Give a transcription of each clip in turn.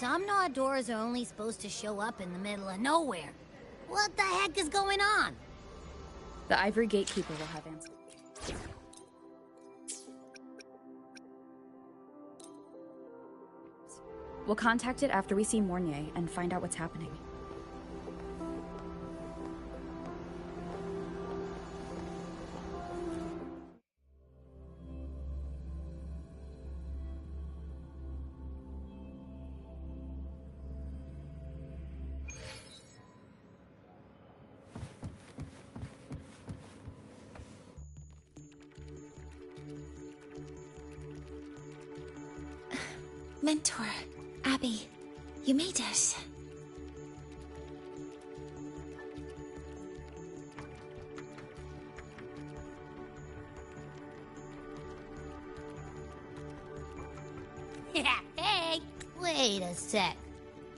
Some Nod doors are only supposed to show up in the middle of nowhere. What the heck is going on? The Ivory Gatekeeper will have answers. We'll contact it after we see Mornier and find out what's happening. Mentor, Abby, you made it. Hey, wait a sec.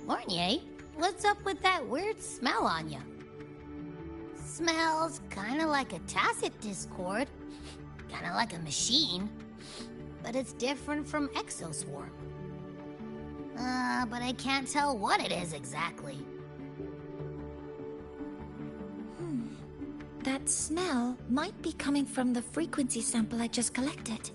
Mornier, what's up with that weird smell on you? Smells kinda like a tacit discord. Kinda like a machine. But it's different from Exoswarm. But I can't tell what it is exactly. That smell might be coming from the frequency sample I just collected.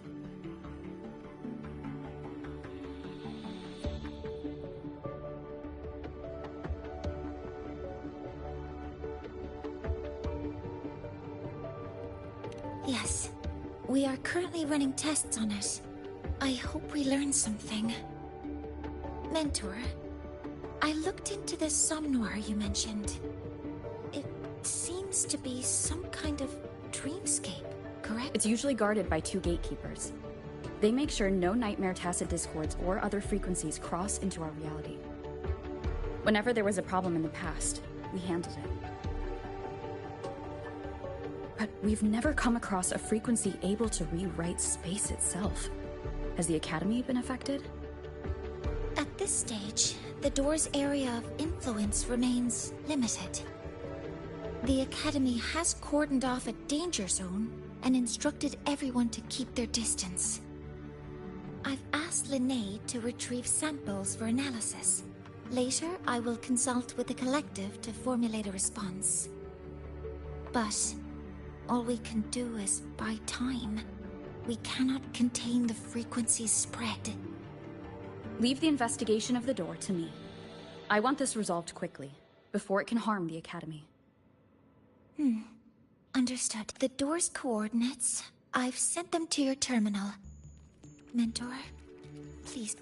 Yes, we are currently running tests on it. I hope we learn something. Mentor, I looked into the somnoir you mentioned. It seems to be some kind of dreamscape, correct? It's usually guarded by 2 gatekeepers. They make sure no nightmare tacit discords or other frequencies cross into our reality. Whenever there was a problem in the past, we handled it. But we've never come across a frequency able to rewrite space itself. Has the Academy been affected? At this stage, the door's area of influence remains limited. The Academy has cordoned off a danger zone and instructed everyone to keep their distance. I've asked Linnae to retrieve samples for analysis. Later, I will consult with the collective to formulate a response. But all we can do is buy time. We cannot contain the frequency's spread. Leave the investigation of the door to me. I want this resolved quickly, before it can harm the Academy. Understood. The door's coordinates, I've sent them to your terminal. Mentor, please.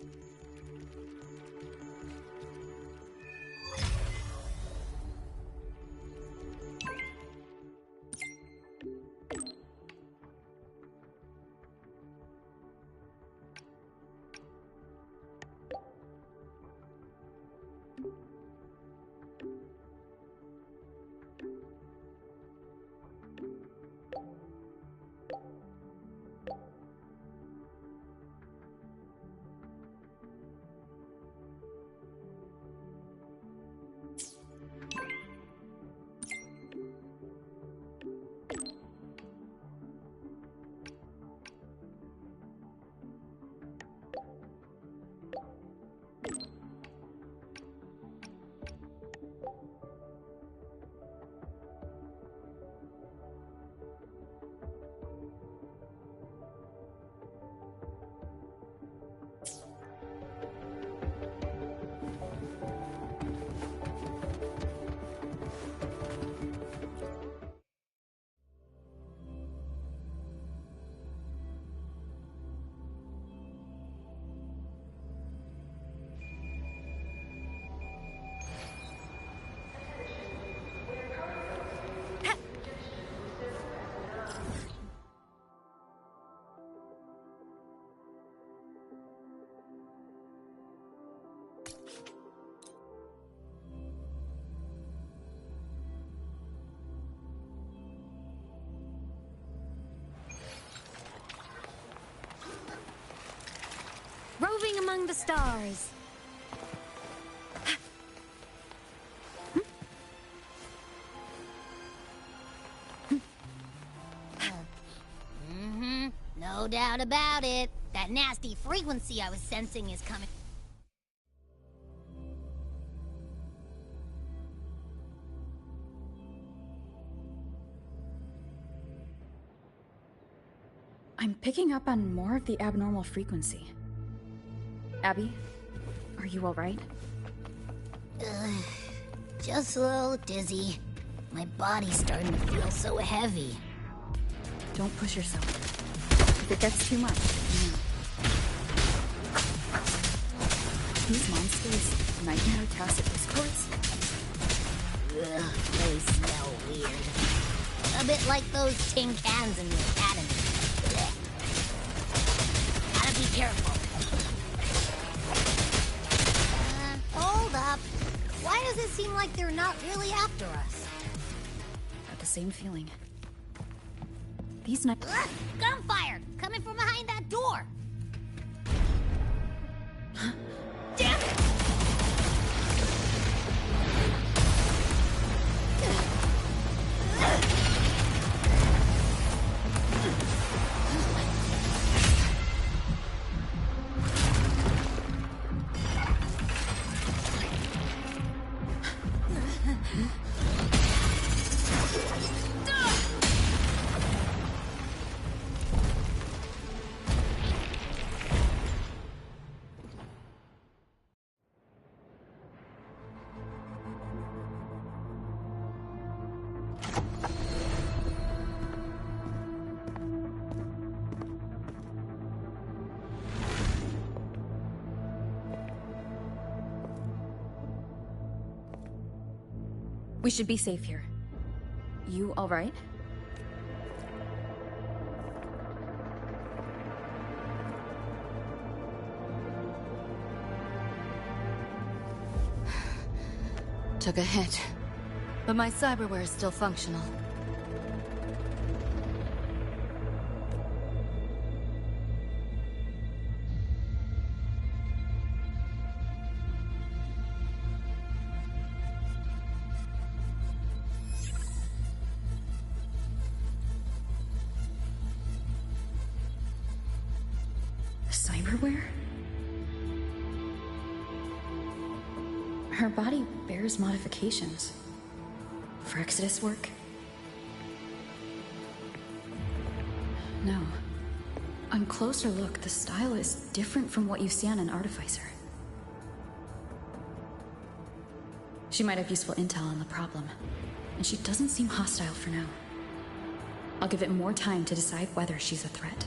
Roving among the stars. No doubt about it. That nasty frequency I was sensing is coming. picking up on more of the abnormal frequency. Abby, are you alright? Just a little dizzy. My body's starting to feel so heavy. Don't push yourself. If it gets too much, you know. These monsters, nightmare tacit discords? They smell weird. A bit like those tin cans in the academy. Blech. Gotta be careful. Hold up. Why does it seem like they're not really after us? Got the same feeling. These Gunfire! Coming from behind that door! Damn it! We should be safe here. You alright? Took a hit, but my cyberware is still functional. Cyberware? Her body bears modifications. For Exodus work? No. On closer look, the style is different from what you see on an artificer. She might have useful intel on the problem, and she doesn't seem hostile for now. I'll give it more time to decide whether she's a threat.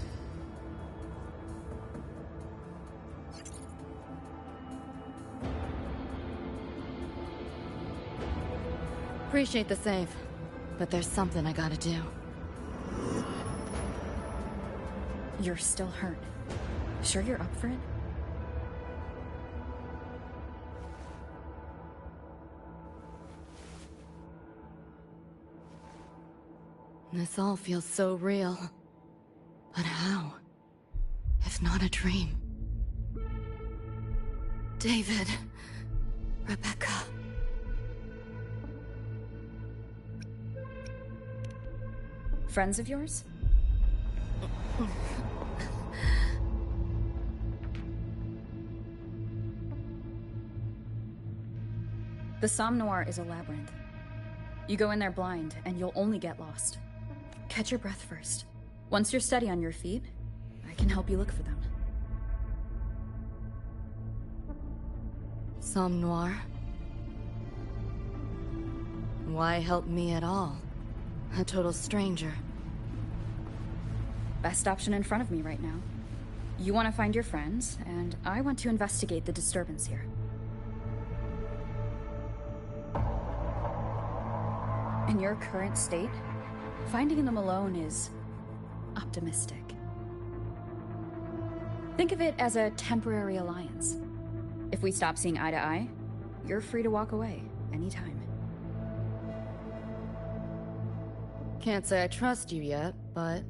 Appreciate the save, but there's something I gotta do. You're still hurt. Sure you're up for it? This all feels so real. But how? If not a dream? David. Rebecca. Friends of yours? The Somme Noir is a labyrinth. You go in there blind, and you'll only get lost. Catch your breath first. Once you're steady on your feet, I can help you look for them. Somme Noir? Why help me at all? A total stranger. Best option in front of me right now. You want to find your friends, and I want to investigate the disturbance here. In your current state, finding them alone is optimistic. Think of it as a temporary alliance. If we stop seeing eye to eye, you're free to walk away anytime. Can't say I trust you yet, but...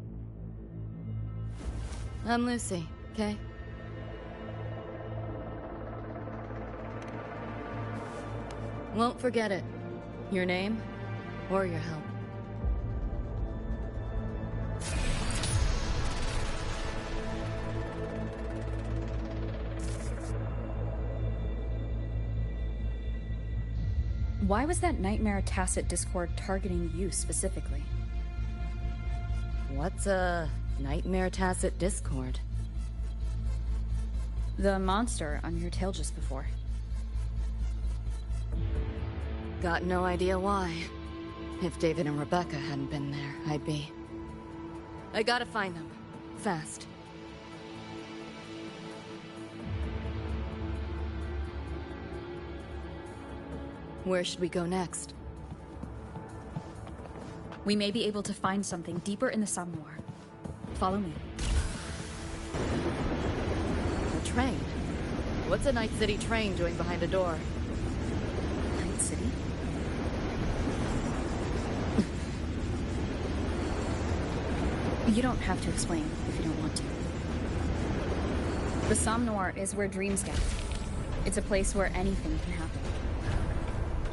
I'm Lucy, okay? Won't forget it. Your name, or your help. Why was that nightmare tacit discord targeting you specifically? What's a Nightmare Tacit Discord. The monster on your tail just before. Got no idea why. If David and Rebecca hadn't been there, I'd be... I gotta find them. Fast. Where should we go next? We may be able to find something deeper in the Somnoir. Follow me. A train? What's a Night City train doing behind a door? Night City? You don't have to explain if you don't want to. The Somnoir is where dreams gather. It's a place where anything can happen.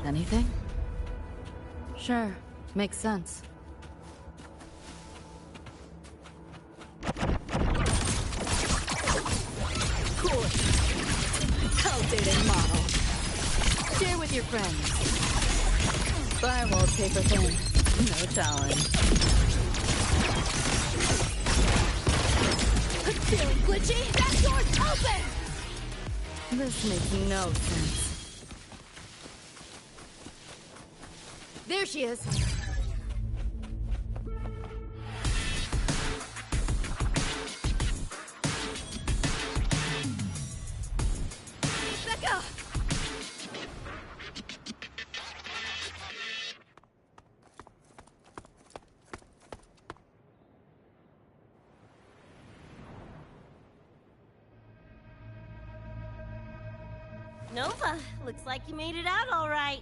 Anything? Sure, makes sense. Cool. Outdated model. Share with your friends. Firewall paper thin. No challenge. Feeling glitchy? That door's open! This makes no sense. There she is. Becca! Nova, looks like you made it out all right.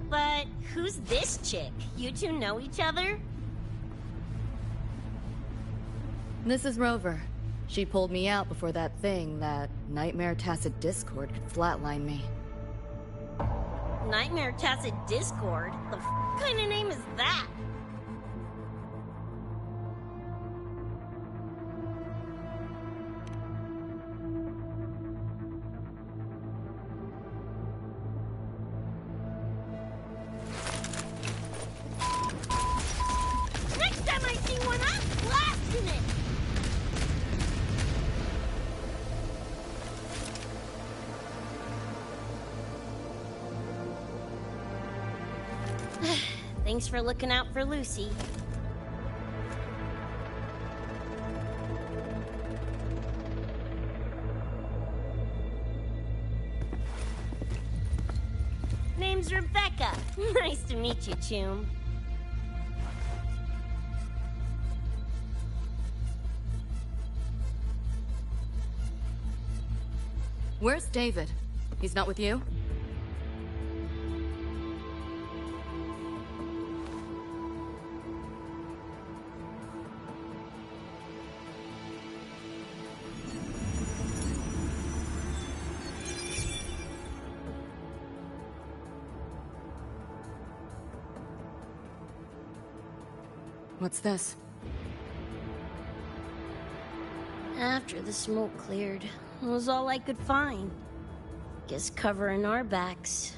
But who's this chick? You two know each other? This is Rover. She pulled me out before that thing, that Nightmare Tacit Discord, could flatline me. Nightmare Tacit Discord? The kind of name is that? Next time I see one, I'm blasting it! Thanks for looking out for Lucy. Name's Rebecca. Nice to meet you, Choom. Where's David? He's not with you? What's this? After the smoke cleared, it was all I could find. Guess covering our backs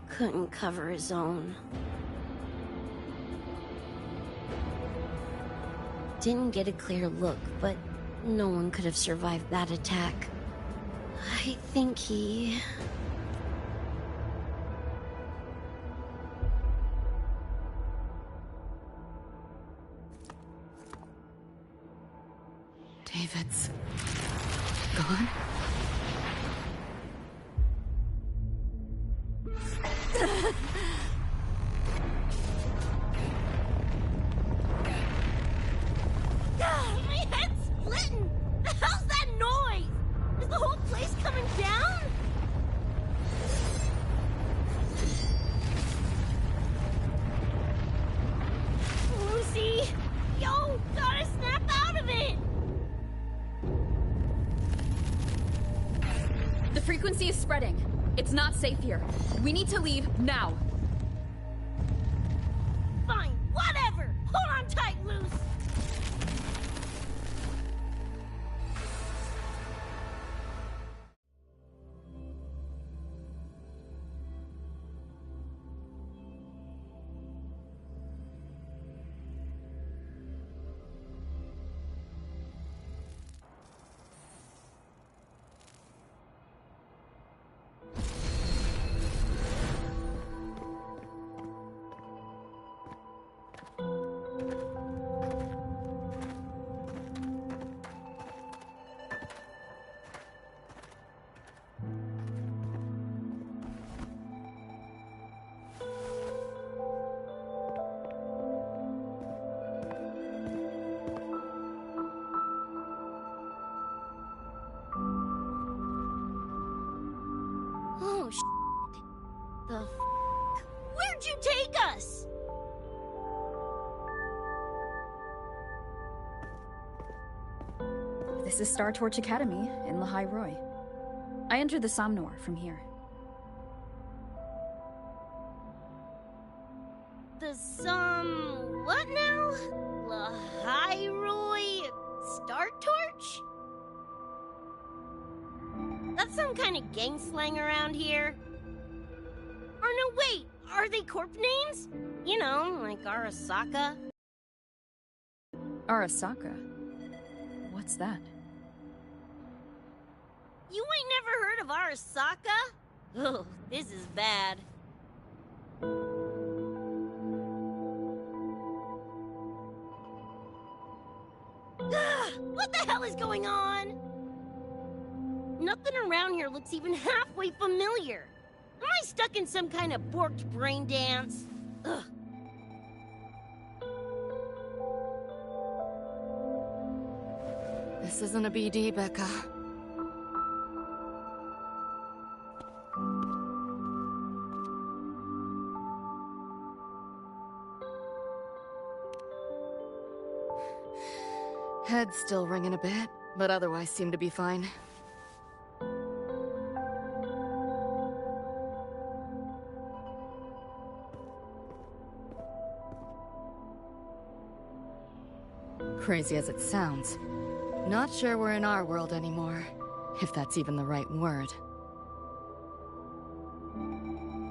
couldn't cover his own. Didn't get a clear look, but no one could have survived that attack. I think he... David's gone? My head's splitting! The hell's that noise? Is the whole place coming down? Lucy! Yo, gotta snap out of it! The frequency is spreading. It's not safe here. We need to leave now. Fine, whatever! Hold on tight, Luce! Oh, the f***? Where'd you take us? This is Star Torch Academy in Lahai Roy. I entered the Somnor from here. What now? Lahairoi Star Torch? That's some kind of gang slang around here. Or no, wait, are they corp names? You know, like Arasaka? Arasaka? What's that? You ain't never heard of Arasaka? Oh, this is bad. What the hell is going on? Nothing around here looks even halfway familiar. Am I stuck in some kind of borked brain dance? Ugh. This isn't a BD, Becca. Head's still ringing a bit, but otherwise seem to be fine. Crazy as it sounds, not sure we're in our world anymore, if that's even the right word.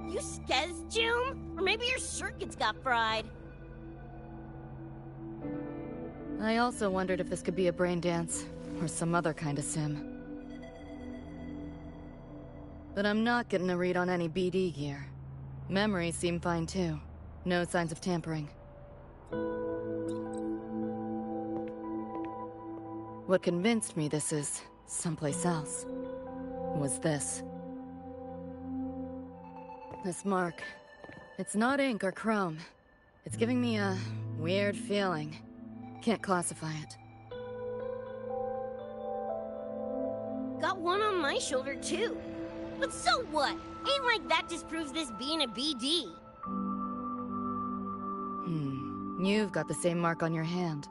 You skez, June? Or maybe your circuits got fried. I also wondered if this could be a brain dance, or some other kind of sim. But I'm not getting a read on any BD gear. Memories seem fine too. No signs of tampering. What convinced me this is someplace else was this. This mark. It's not ink or chrome. It's giving me a weird feeling. Can't classify it. Got one on my shoulder too. But so what? Ain't like that disproves this being a BD. You've got the same mark on your hand.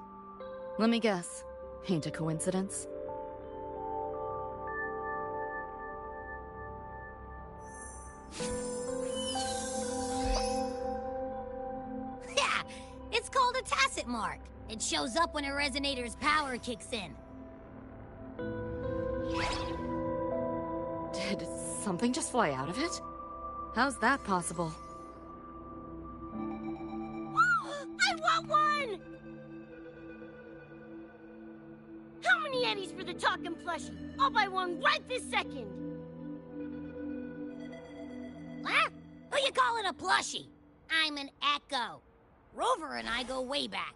Let me guess. Ain't a coincidence? Yeah, it's called a tacit mark. It shows up when a resonator's power kicks in. Did something just fly out of it? How's that possible? I want one! How many eddies for the talking plushie? I'll buy one right this second! Huh? Who you calling a plushie? I'm an Echo. Rover and I go way back.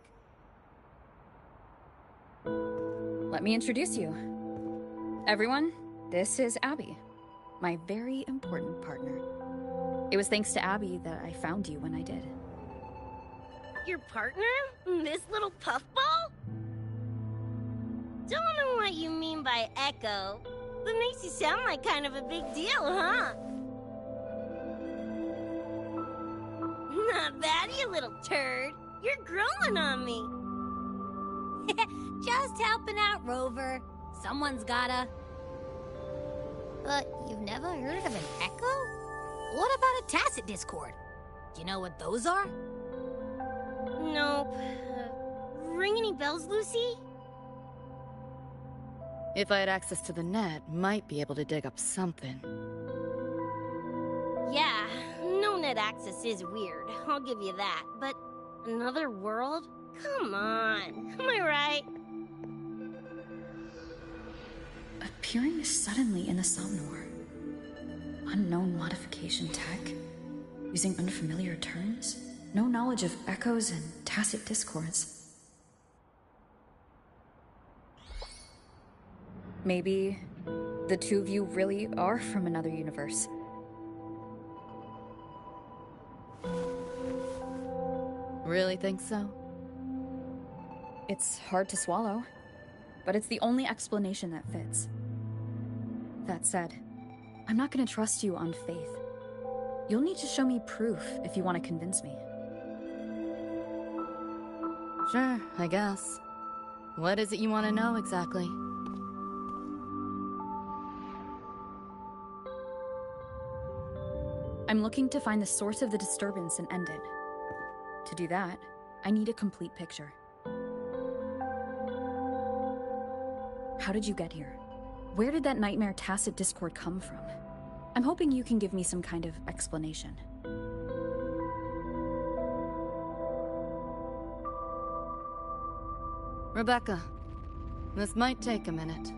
Let me introduce you. Everyone, this is Abby, my very important partner. It was thanks to Abby that I found you when I did. Your partner? This little puffball? Don't know what you mean by Echo. That makes you sound like kind of a big deal, huh? Not bad, you little turd. You're growing on me. Just helping out, Rover. Someone's gotta. But you've never heard of an Echo? What about a tacit discord? Do you know what those are? Nope. Ring any bells, Lucy? If I had access to the net, might be able to dig up something. Yeah, no net access is weird. I'll give you that. But another world? Come on. Am I right? Appearing suddenly in the Somnor. Unknown modification tech. Using unfamiliar terms. No knowledge of echoes and tacit discords. Maybe the two of you really are from another universe. Really think so? It's hard to swallow, but it's the only explanation that fits. That said, I'm not gonna trust you on faith. You'll need to show me proof if you want to convince me. Sure, I guess. What is it you want to know exactly? I'm looking to find the source of the disturbance and end it. To do that, I need a complete picture. How did you get here? Where did that nightmare tacit discord come from? I'm hoping you can give me some kind of explanation. Rebecca, this might take a minute.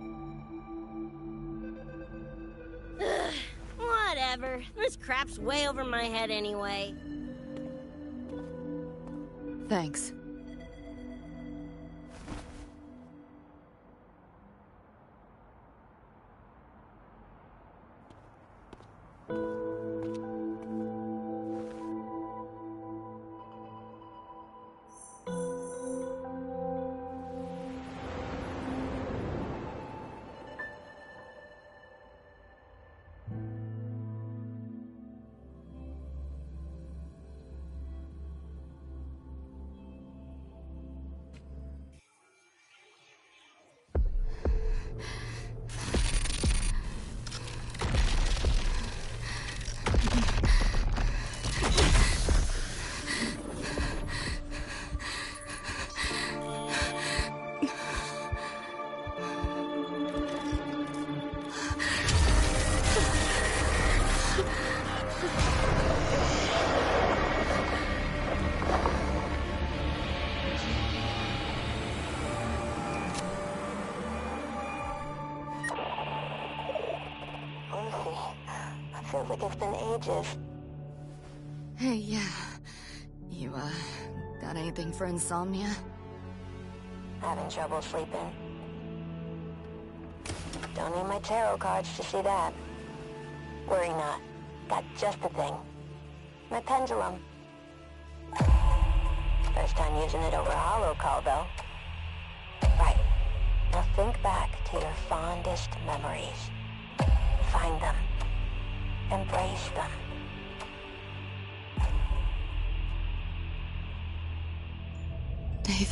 Whatever. This crap's way over my head anyway. Thanks. Feels like it's been ages. Hey, yeah. You, got anything for insomnia? Having trouble sleeping. Don't need my tarot cards to see that. Worry not. Got just the thing. My pendulum. First time using it over hollow call, though. Right. Now think back to your fondest memories. Find them. Embrace them. David?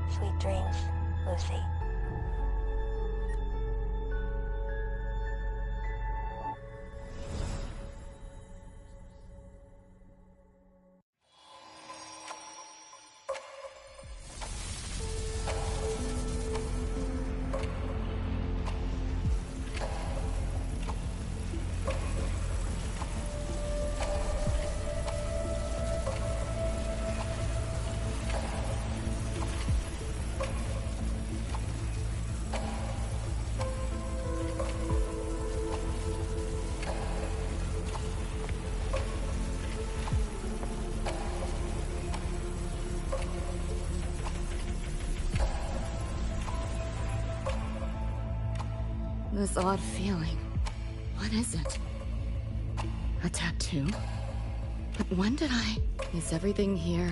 Sweet dreams, Lucy. This odd feeling. What is it? A tattoo? But when did I... Is everything here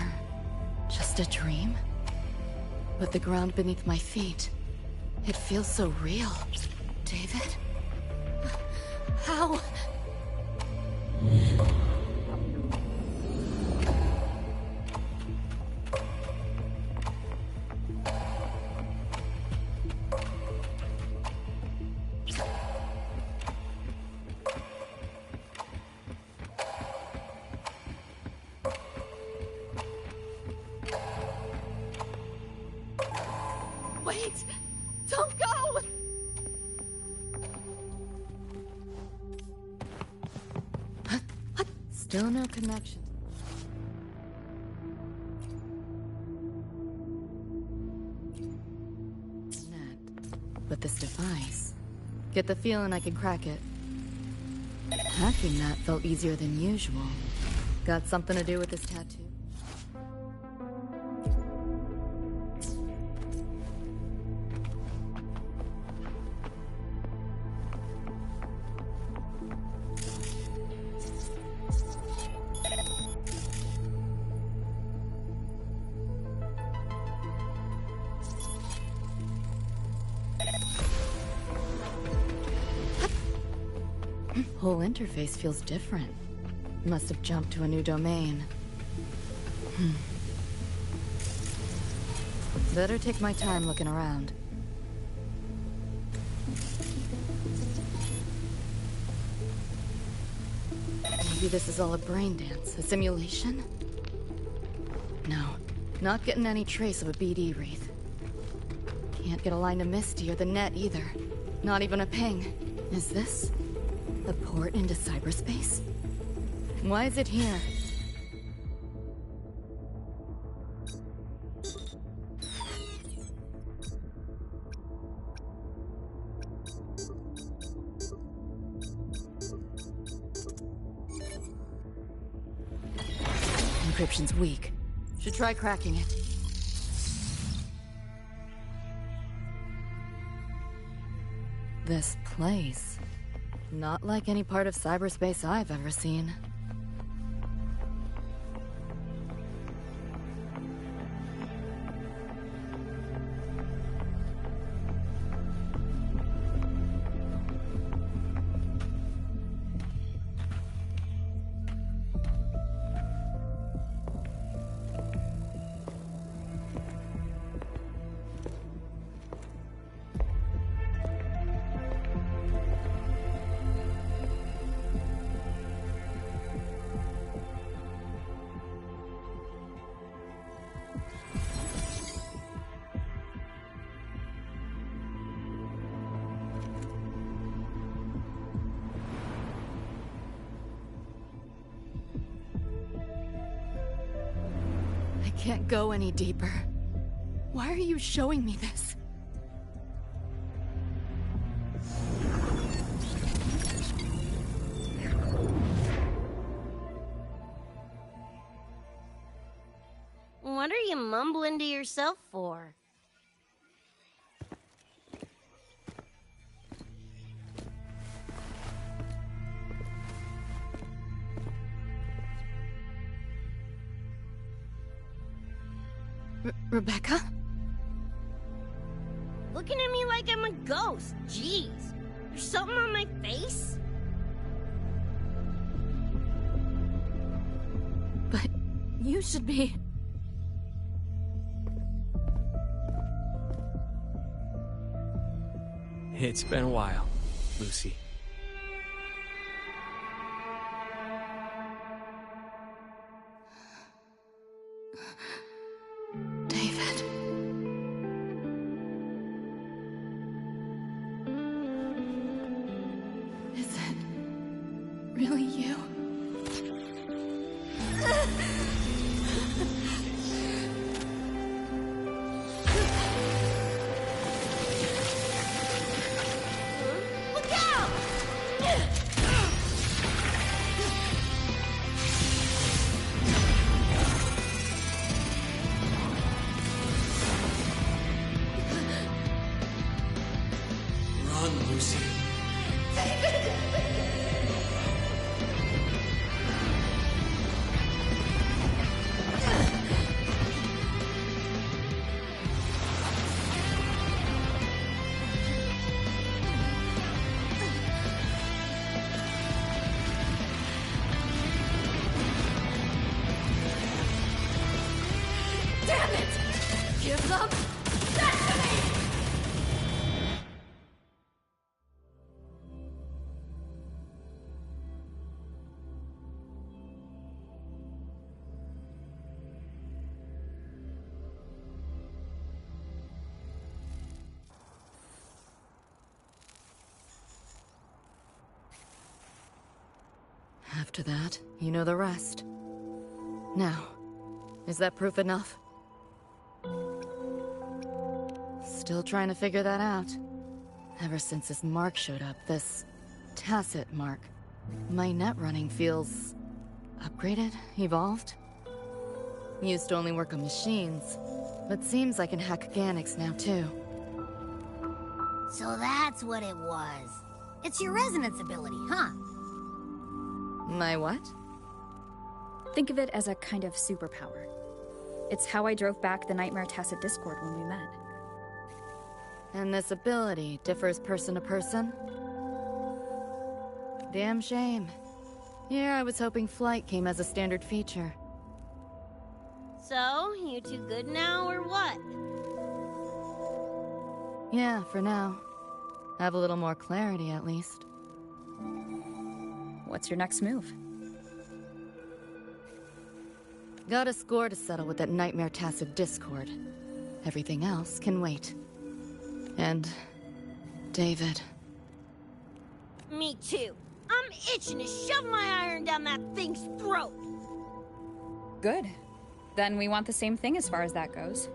just a dream? But the ground beneath my feet, it feels so real. David? How? Wait! Don't go! What? Still no connection. But this device... Get the feeling I could crack it. Hacking that felt easier than usual. Got something to do with this tattoo? Whole interface feels different. Must have jumped to a new domain. Better take my time looking around. Maybe this is all a brain dance, a simulation? No, not getting any trace of a BD wreath. Can't get a line to Misty or the net either. Not even a ping. Is this a port into cyberspace? Why is it here? Encryption's weak. Should try cracking it. This place. Not like any part of cyberspace I've ever seen. Can't go any deeper. Why are you showing me this? What are you mumbling to yourself for? Rebecca? Looking at me like I'm a ghost. Jeez. There's something on my face? But you should be... It's been a while, Lucy. David. Is it really you? Look out! Run, Lucy. Damn it! Give them that to me! After that, you know the rest. Now, is that proof enough? Still trying to figure that out. Ever since this mark showed up, this tacit mark, my net running feels upgraded, evolved. Used to only work on machines, but seems I can hack organics now too. So that's what it was. It's your resonance ability, huh? My what? Think of it as a kind of superpower. It's how I drove back the Nightmare Tacit Discord when we met. And this ability differs person to person? Damn shame. Here I was hoping flight came as a standard feature. So, you two good now, or what? Yeah, for now. Have a little more clarity, at least. What's your next move? Got a score to settle with that nightmare tacit discord. Everything else can wait. And... David. Me too. I'm itching to shove my iron down that thing's throat. Good. Then we want the same thing as far as that goes.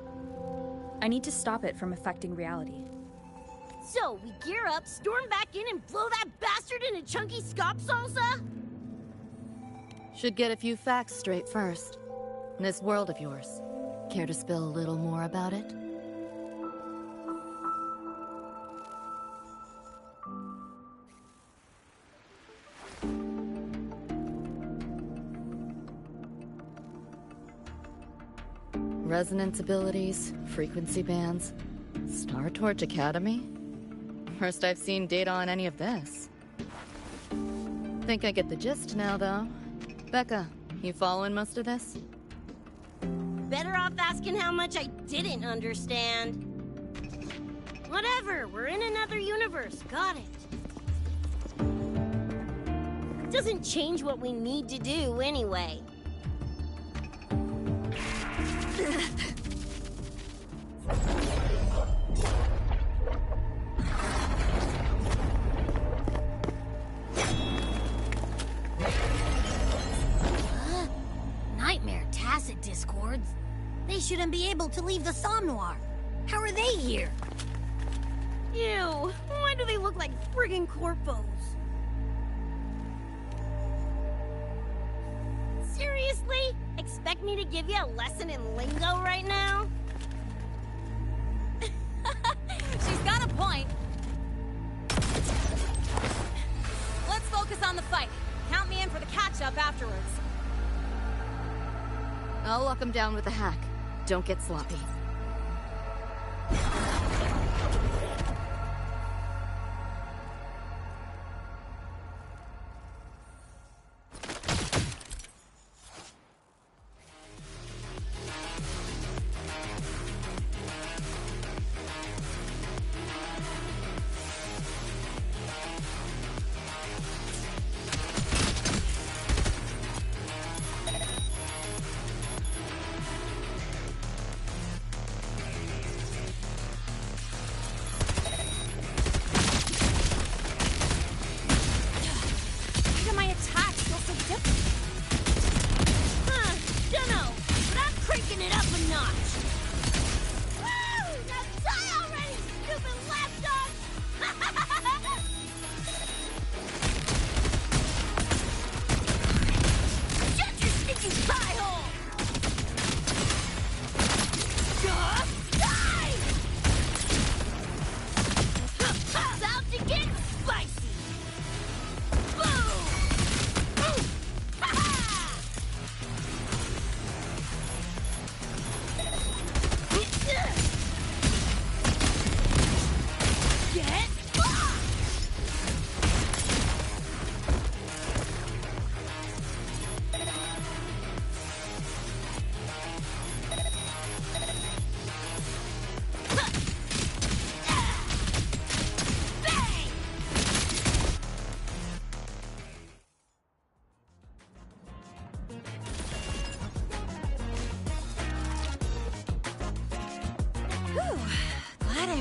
I need to stop it from affecting reality. So, we gear up, storm back in, and blow that bastard into chunky scop salsa? Should get a few facts straight first. This world of yours. Care to spill a little more about it? Resonance abilities, frequency bands, Star Torch Academy? First I've seen data on any of this. Think I get the gist now, though. Becca, you following most of this? Better off asking how much I didn't understand. Whatever, we're in another universe, got it. Doesn't change what we need to do anyway. Nightmare tacit discords? They shouldn't be able to leave the Somnoir. How are they here? Ew, why do they look like friggin' corpos? Seriously? Expect me to give you a lesson in lingo right now? She's got a point. Let's focus on the fight. Count me in for the catch-up afterwards. I'll lock him down with a hack. Don't get sloppy.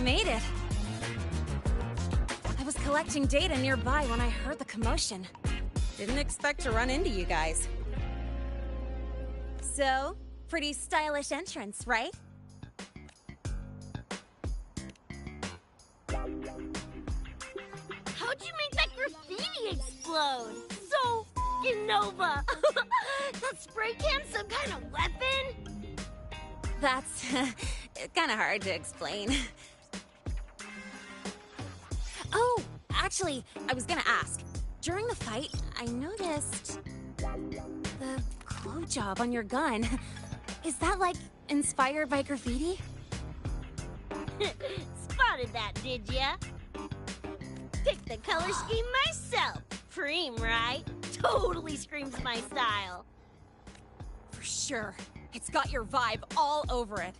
Made it. I was collecting data nearby when I heard the commotion. Didn't expect to run into you guys. So, pretty stylish entrance, right? How'd you make that graffiti explode? So f***ing Nova! That spray can some kind of weapon? That's kind of hard to explain. Oh, actually, I was gonna ask. During the fight, I noticed the glow job on your gun. Is that, like, inspired by graffiti? Spotted that, did ya? Picked the color scheme myself. supreme, right? Totally screams my style. For sure. It's got your vibe all over it.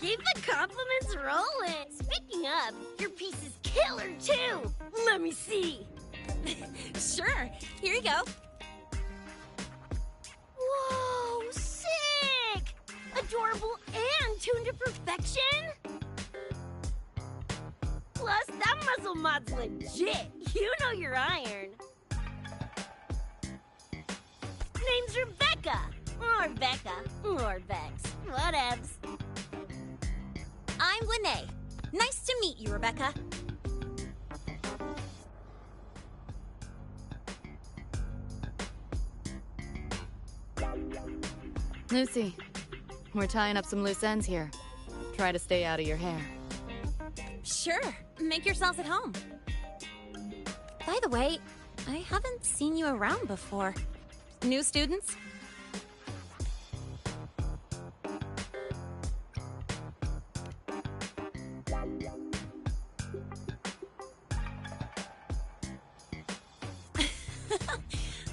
Keep the compliments rolling. Speaking of, your piece is killer too. Let me see. Sure. Here you go. Whoa, sick! Adorable and tuned to perfection? Plus, that muzzle mod's legit. You know your iron. Name's Rebecca. Or Becca. Or Bex. Whatevs. I'm Lene. Nice to meet you, Rebecca. Lucy, we're tying up some loose ends here. Try to stay out of your hair. Sure. Make yourselves at home. By the way, I haven't seen you around before. New students?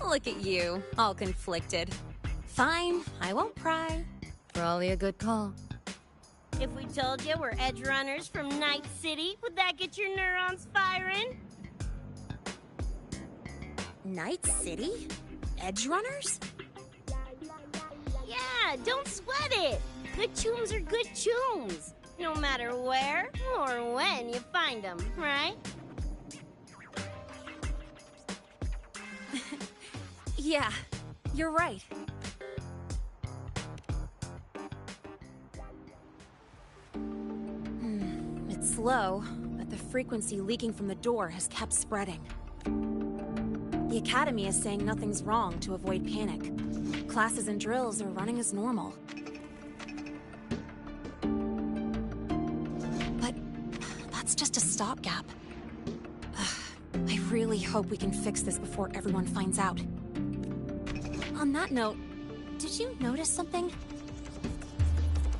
Look at you, all conflicted. Fine, I won't pry. Probably a good call. If we told you we're edge runners from Night City, would that get your neurons firing? Night City? Edge runners? Yeah, don't sweat it. Good tunes are good tunes. No matter where or when you find them, right? Yeah, you're right. It's low, but the frequency leaking from the door has kept spreading. The Academy is saying nothing's wrong to avoid panic. Classes and drills are running as normal. But that's just a stopgap. I really hope we can fix this before everyone finds out. On that note, did you notice something?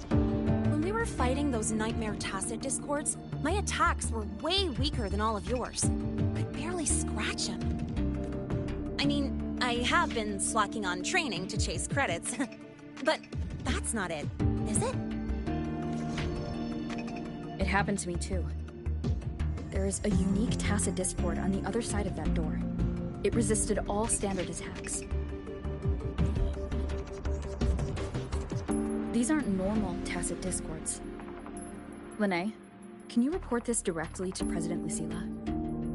When we were fighting those nightmare tacit discords, my attacks were way weaker than all of yours. Could barely scratch him. I mean, I have been slacking on training to chase credits, but that's not it, is it? It happened to me too. There is a unique tacit discord on the other side of that door. It resisted all standard attacks. These aren't normal tacit discords. Lene, can you report this directly to President Lucilla?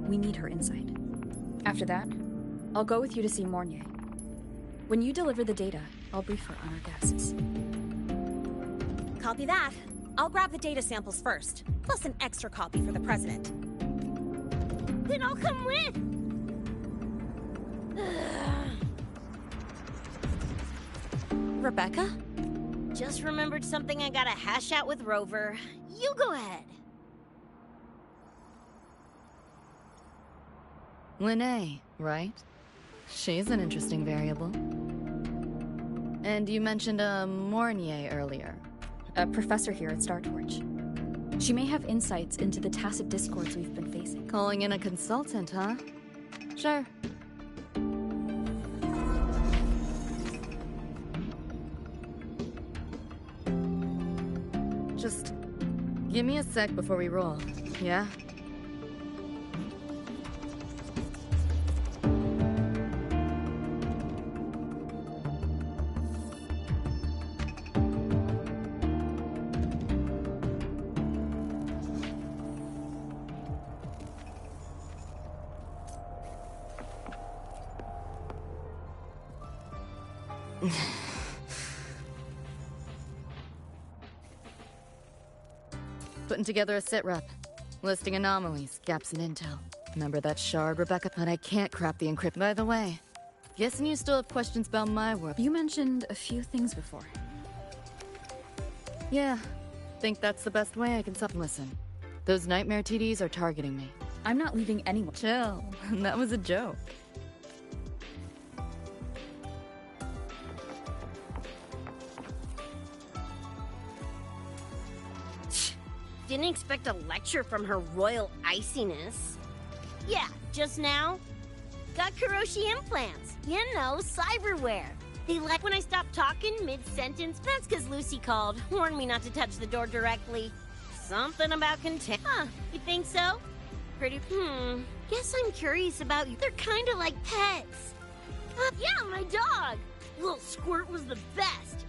We need her insight. After that, I'll go with you to see Mornier. When you deliver the data, I'll brief her on our guests. Copy that. I'll grab the data samples first, plus an extra copy for the President. Then I'll come with! Rebecca? Just remembered something I gotta hash out with Rover. You go ahead. Lene, right? She's an interesting variable. And you mentioned a Mornier earlier. A professor here at StarTorch. She may have insights into the tacit discords we've been facing. Calling in a consultant, huh? Sure. Just give me a sec before we roll, yeah? Putting together a sit rep. Listing anomalies, gaps in intel. Remember that shard, Rebecca? But I can't crap the encrypt. By the way, guessing you still have questions about my work. You mentioned a few things before. Yeah, think that's the best way I can Listen, those nightmare TDs are targeting me. I'm not leaving anyone. Chill, that was a joke. Didn't expect a lecture from her royal iciness. Yeah, just now. Got Kuroshi implants. You know, cyberware. They like when I stop talking mid-sentence. That's because Lucy called. Warned me not to touch the door directly. Something about content. Huh, you think so? Pretty, Guess I'm curious about you. They're kind of like pets. Yeah, my dog. Little Squirt was the best.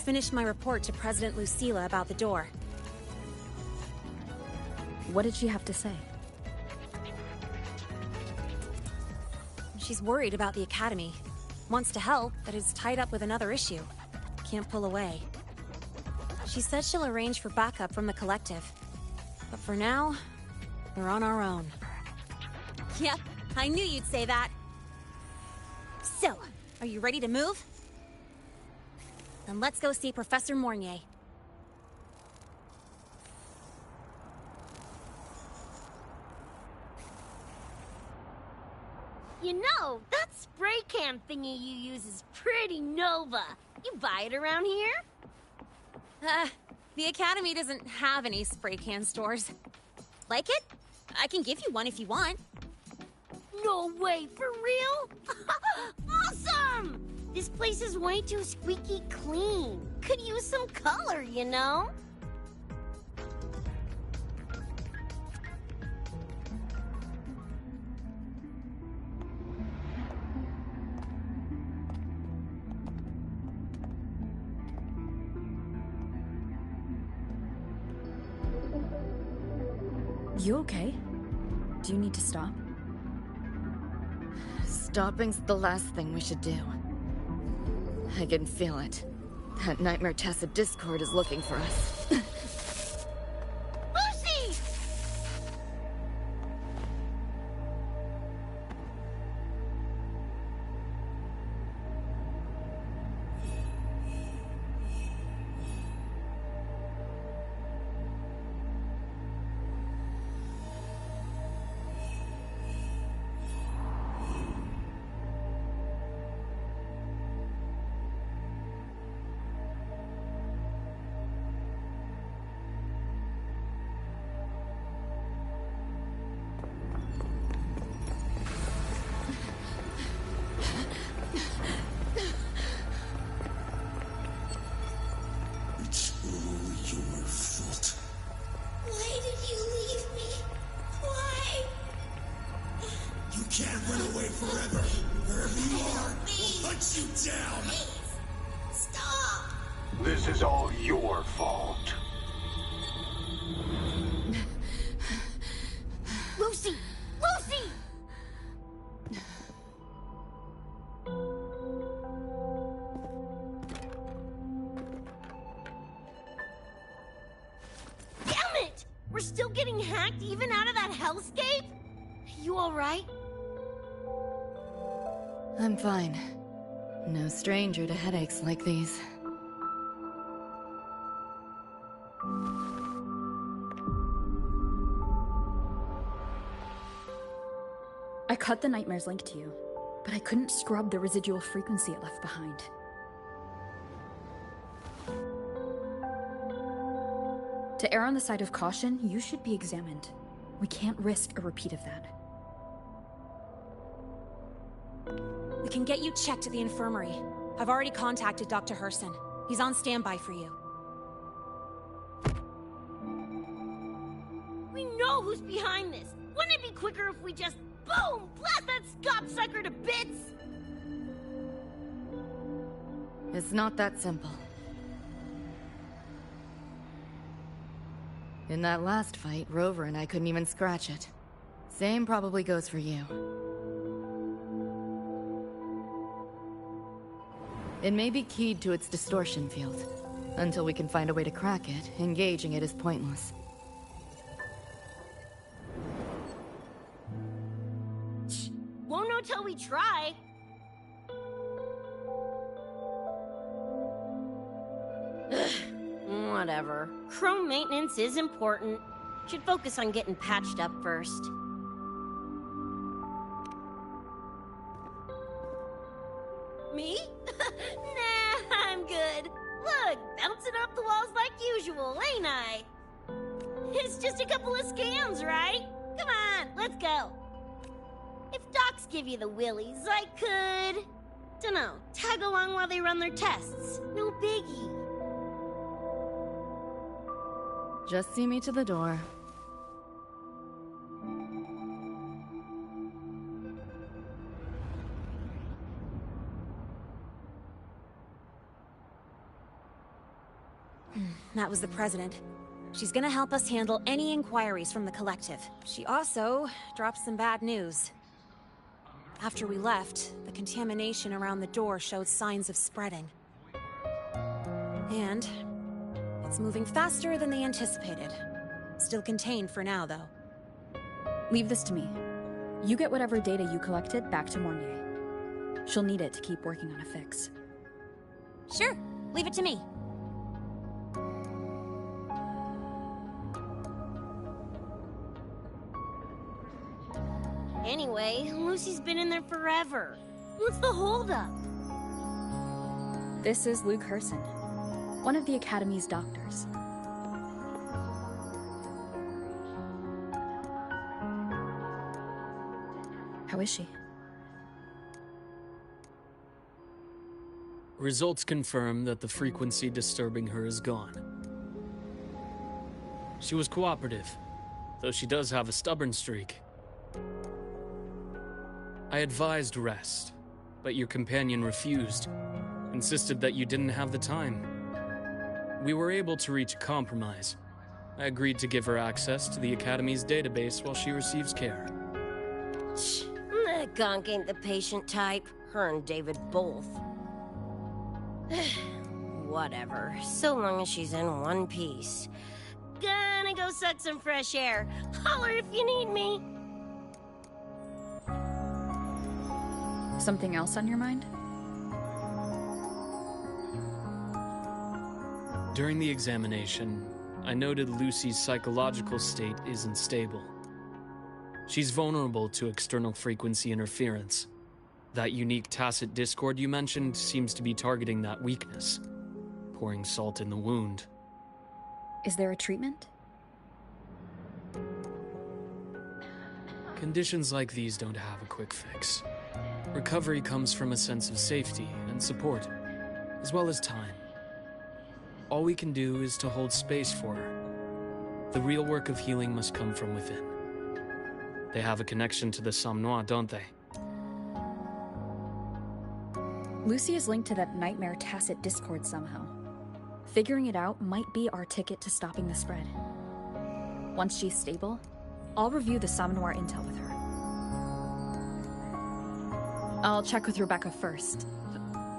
just finished my report to President Lucilla about the door. What did she have to say? She's worried about the Academy. Wants to help, but is tied up with another issue. Can't pull away. She says she'll arrange for backup from the collective. But for now, we're on our own. Yep, I knew you'd say that. So, are you ready to move? Then let's go see Professor Mornier. You know, that spray can thingy you use is pretty Nova. You buy it around here? The Academy doesn't have any spray can stores. Like it? I can give you one if you want. No way, for real? Awesome! This place is way too squeaky clean. Could use some color, you know? You okay? Do you need to stop? Stopping's the last thing we should do. I can feel it. That Nightmare Tacit Discord is looking for us. Lucy! This is all your fault. Lucy! Lucy! Damn it! We're still getting hacked even out of that hellscape? You alright? I'm fine. No stranger to headaches like these. I cut the Nightmare's link to you, but I couldn't scrub the residual frequency it left behind. To err on the side of caution, you should be examined. We can't risk a repeat of that. We can get you checked at the infirmary. I've already contacted Dr. Herson. He's on standby for you. We know who's behind this. Wouldn't it be quicker if we just, boom, blast that gobsucker to bits? It's not that simple. In that last fight, Rover and I couldn't even scratch it. Same probably goes for you. It may be keyed to its distortion field. Until we can find a way to crack it, engaging it is pointless. Won't know till we try. Whatever. Chrome maintenance is important. Should focus on getting patched up first. Me? Nah, I'm good. Look, bouncing off the walls like usual, ain't I? It's just a couple of scams, right? Come on, let's go. If docs give you the willies, I could... dunno, tag along while they run their tests. No biggie. Just see me to the door. That was the president. She's gonna help us handle any inquiries from the collective. She also dropped some bad news. After we left, the contamination around the door showed signs of spreading. And it's moving faster than they anticipated. Still contained for now, though. Leave this to me. You get whatever data you collected back to Mornier. She'll need it to keep working on a fix. Sure, leave it to me. Anyway, Lucy's been in there forever. What's the holdup? This is Luke Herson, one of the Academy's doctors. How is she? Results confirm that the frequency disturbing her is gone. She was cooperative, though she does have a stubborn streak. I advised rest, but your companion refused, insisted that you didn't have the time. We were able to reach a compromise. I agreed to give her access to the Academy's database while she receives care. That gonk ain't the patient type. Her and David both. Whatever, so long as she's in one piece. Gonna go suck some fresh air. Holler if you need me. Something else on your mind? During the examination, I noted Lucy's psychological state isn't stable. She's vulnerable to external frequency interference. That unique tacit discord you mentioned seems to be targeting that weakness, pouring salt in the wound. Is there a treatment? Conditions like these don't have a quick fix. Recovery comes from a sense of safety and support, as well as time. All we can do is to hold space for her. The real work of healing must come from within. They have a connection to the Somme Noire, don't they? Lucy is linked to that nightmare tacit discord somehow. Figuring it out might be our ticket to stopping the spread. Once she's stable, I'll review the Somme Noire intel with her. I'll check with Rebecca first.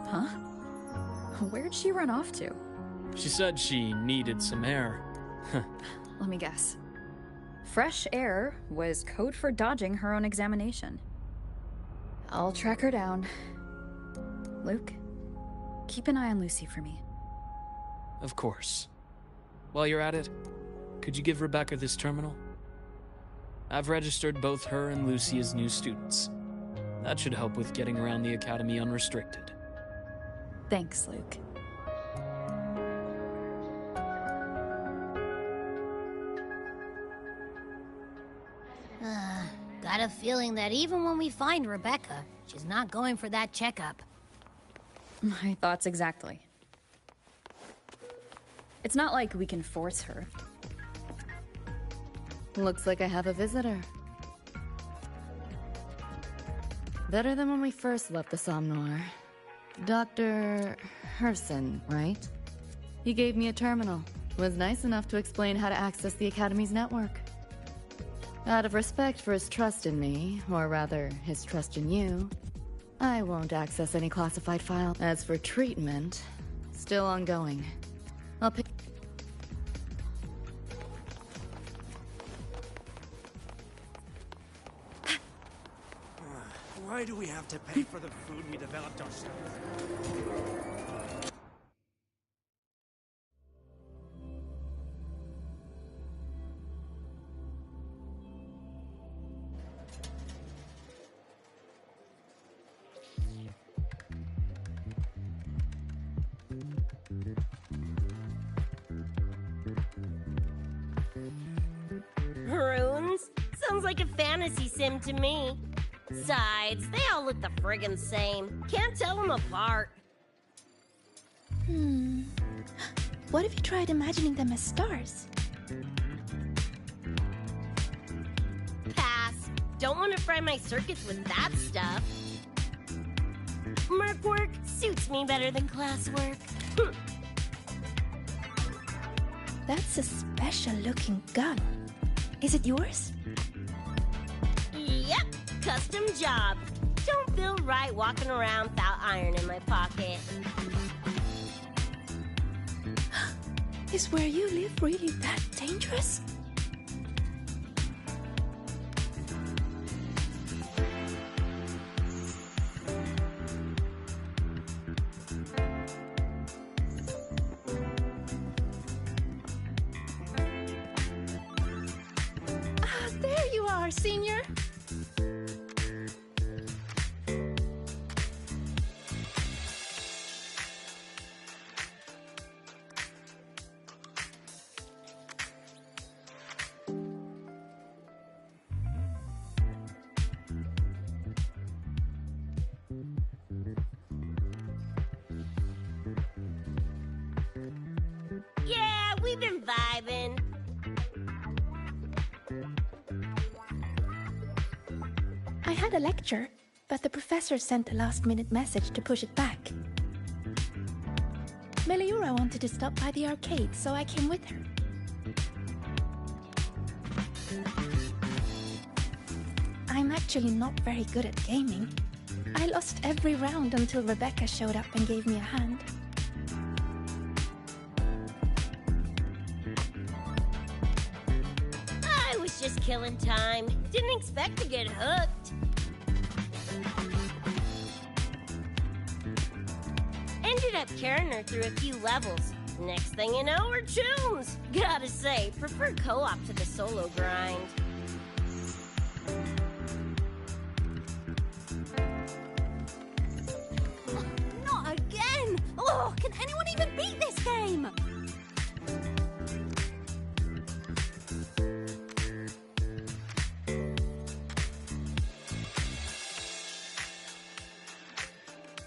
Huh? Where'd she run off to? She said she needed some air. Let me guess. Fresh air was code for dodging her own examination. I'll track her down. Luke, keep an eye on Lucy for me. Of course. While you're at it, could you give Rebecca this terminal? I've registered both her and Lucy as new students. That should help with getting around the Academy unrestricted. Thanks, Luke. Got a feeling that even when we find Rebecca, she's not going for that checkup. My thoughts exactly. It's not like we can force her. Looks like I have a visitor. Better than when we first left the Somme Noire. Dr. Herson, right? He gave me a terminal. Was nice enough to explain how to access the Academy's network. Out of respect for his trust in me, or rather, his trust in you, I won't access any classified file. As for treatment, still ongoing. I'll pick... Why do we have to pay for the food we developed ourselves? Runes? Sounds like a fantasy sim to me. Besides, they all look the friggin' same. Can't tell them apart. What if you tried imagining them as stars? Pass. Don't want to fry my circuits with that stuff. Merc work suits me better than classwork. That's a special-looking gun. Is it yours? Yep, custom job. Don't feel right walking around without iron in my pocket. Is where you live really that dangerous? There you are, Senior. Yeah, we've been vibing. I had a lecture, but the professor sent a last-minute message to push it back. Meliura wanted to stop by the arcade, so I came with her. I'm actually not very good at gaming. I lost every round until Rebecca showed up and gave me a hand. I was just killing time. Didn't expect to get hooked. Ended up carrying her through a few levels. Next thing you know, we're tunes. Gotta say, prefer co-op to the solo grind. Not again! Oh, can anyone even beat this game?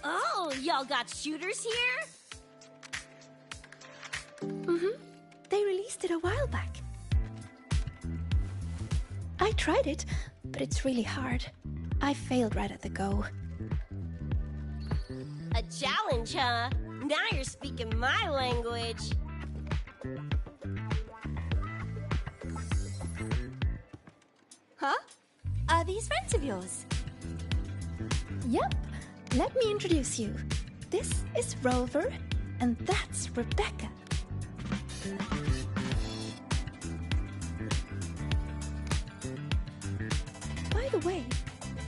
Oh, y'all got shooters here? They released it a while back. I tried it, but it's really hard. I failed right at the go. A challenge, huh? Now you're speaking my language. Huh? Are these friends of yours? Yep. Let me introduce you. This is Rover, and that's Rebecca. By the way,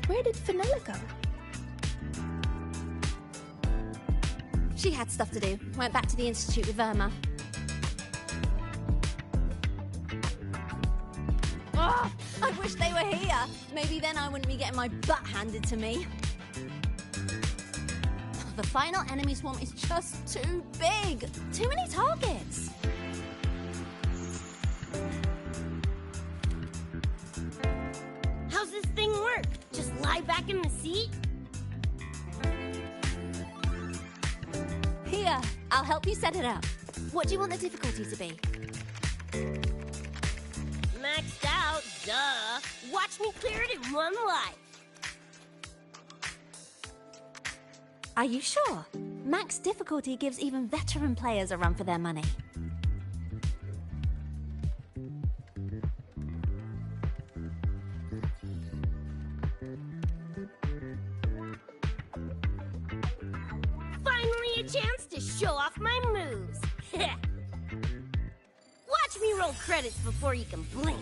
where did Fenella go? She had stuff to do. Went back to the Institute with Irma. Oh, I wish they were here. Maybe then I wouldn't be getting my butt handed to me. The final enemy swarm is just too big. Too many targets. How's this thing work? Just lie back in the seat? Here, I'll help you set it up. What do you want the difficulty to be? Maxed out, duh. Watch me clear it in one life. Are you sure? Max difficulty gives even veteran players a run for their money. Finally a chance to show off my moves. Watch me roll credits before you can blink.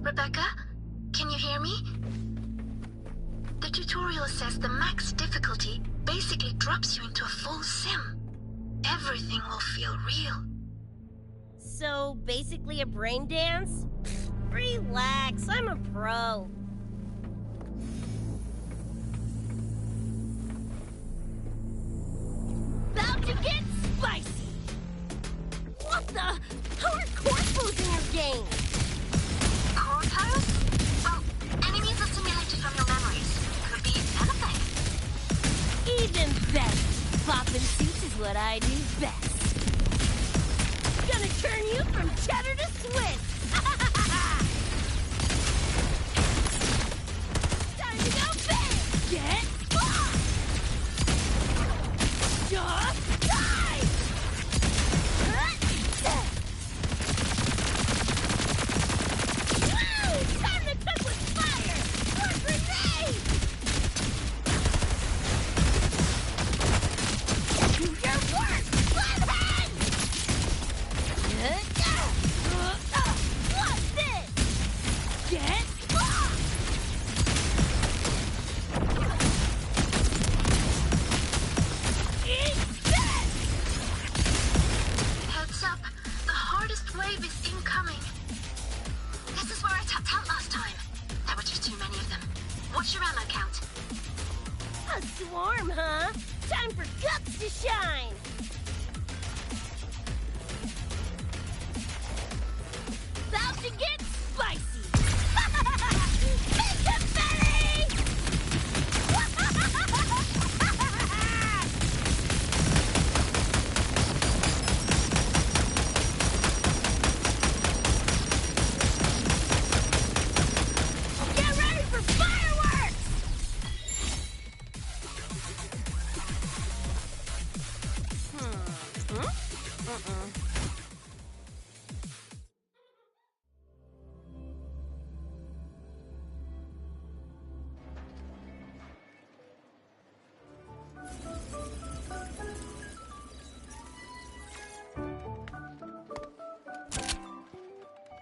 Rebecca, can you hear me? The tutorial says the max difficulty basically drops you into a full sim. Everything will feel real. So, basically a brain dance? Relax, I'm a pro. About to get spicy! What the? How are corpos in your game? Corpos? Well, enemies are simulated from your memories. Could be anything. Even better. Popping suits is what I do best. Gonna turn you from cheddar to Swiss! Time to go big! Get lost! Just die! Woo! Time to cook with fire! More grenades! Do your work, flathead! What's this? Get lost! Eat this! Heads up, the hardest wave is incoming. This is where I tapped out last time. There were just too many of them. What's your ammo count? A swarm, huh? Time for guts to shine! About to get spicy! Big confetti! Get ready for fireworks!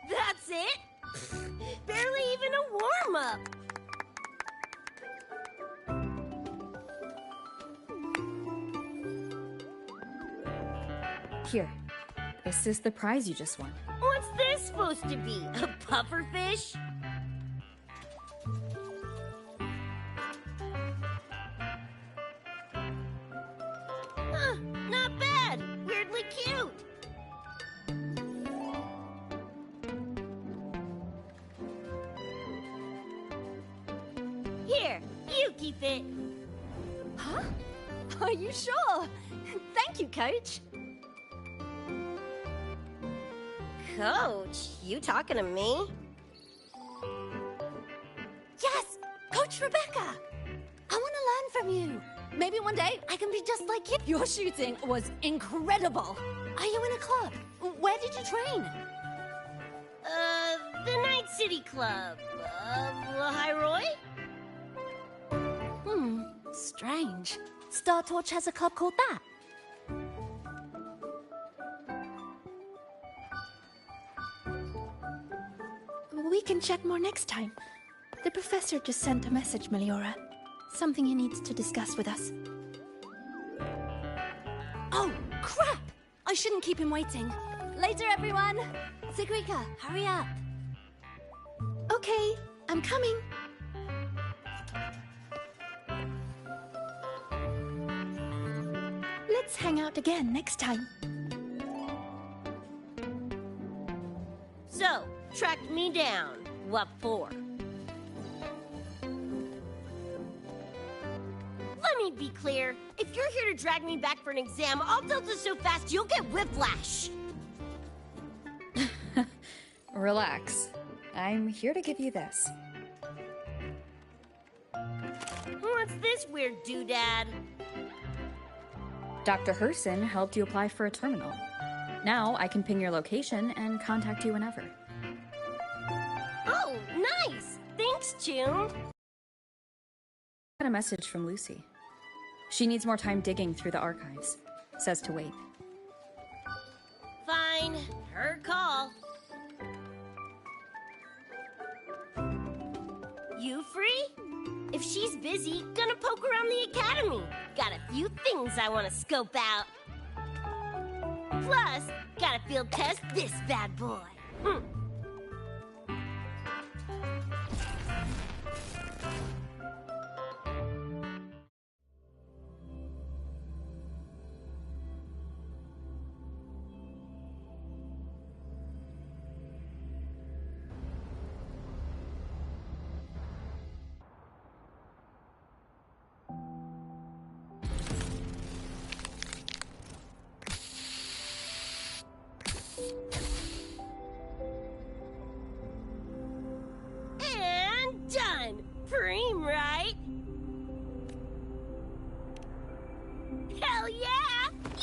That's it? Barely even a warm-up. Here. This is the prize you just won. What's this supposed to be? A pufferfish? Huh, not bad. Weirdly cute. Here, you keep it. Huh? Are you sure? Thank you, Coach. Coach, you talking to me? Yes! Coach Rebecca! I want to learn from you. Maybe one day I can be just like you. Your shooting was incredible. Are you in a club? Where did you train? The Night City Club of Lahiroy? Strange. Star Torch has a club called that. We can chat more next time. The professor just sent a message, Meliora. Something he needs to discuss with us. Oh, crap! I shouldn't keep him waiting. Later, everyone! Sigrika, hurry up. Okay, I'm coming. Let's hang out again next time. So, tracked me down. What for? Let me be clear. If you're here to drag me back for an exam, I'll delta so fast you'll get whiplash. Relax. I'm here to give you this. What's this weird doodad? Dr. Herson helped you apply for a terminal. Now I can ping your location and contact you whenever. Oh, nice! Thanks, June. Got a message from Lucy. She needs more time digging through the archives. Says to wait. Fine. Her call. You free? If she's busy, gonna poke around the academy. Got a few things I want to scope out. Plus, gotta field test this bad boy.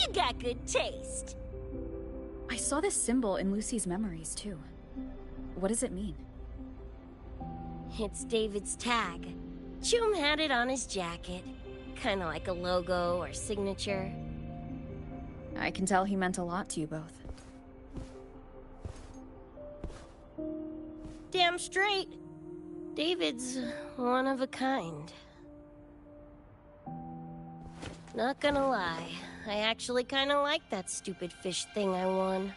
You got good taste. I saw this symbol in Lucy's memories, too. What does it mean? It's David's tag. Chum had it on his jacket. Kinda like a logo or signature. I can tell he meant a lot to you both. Damn straight. David's one of a kind. Not gonna lie, I actually kinda like that stupid fish thing I won.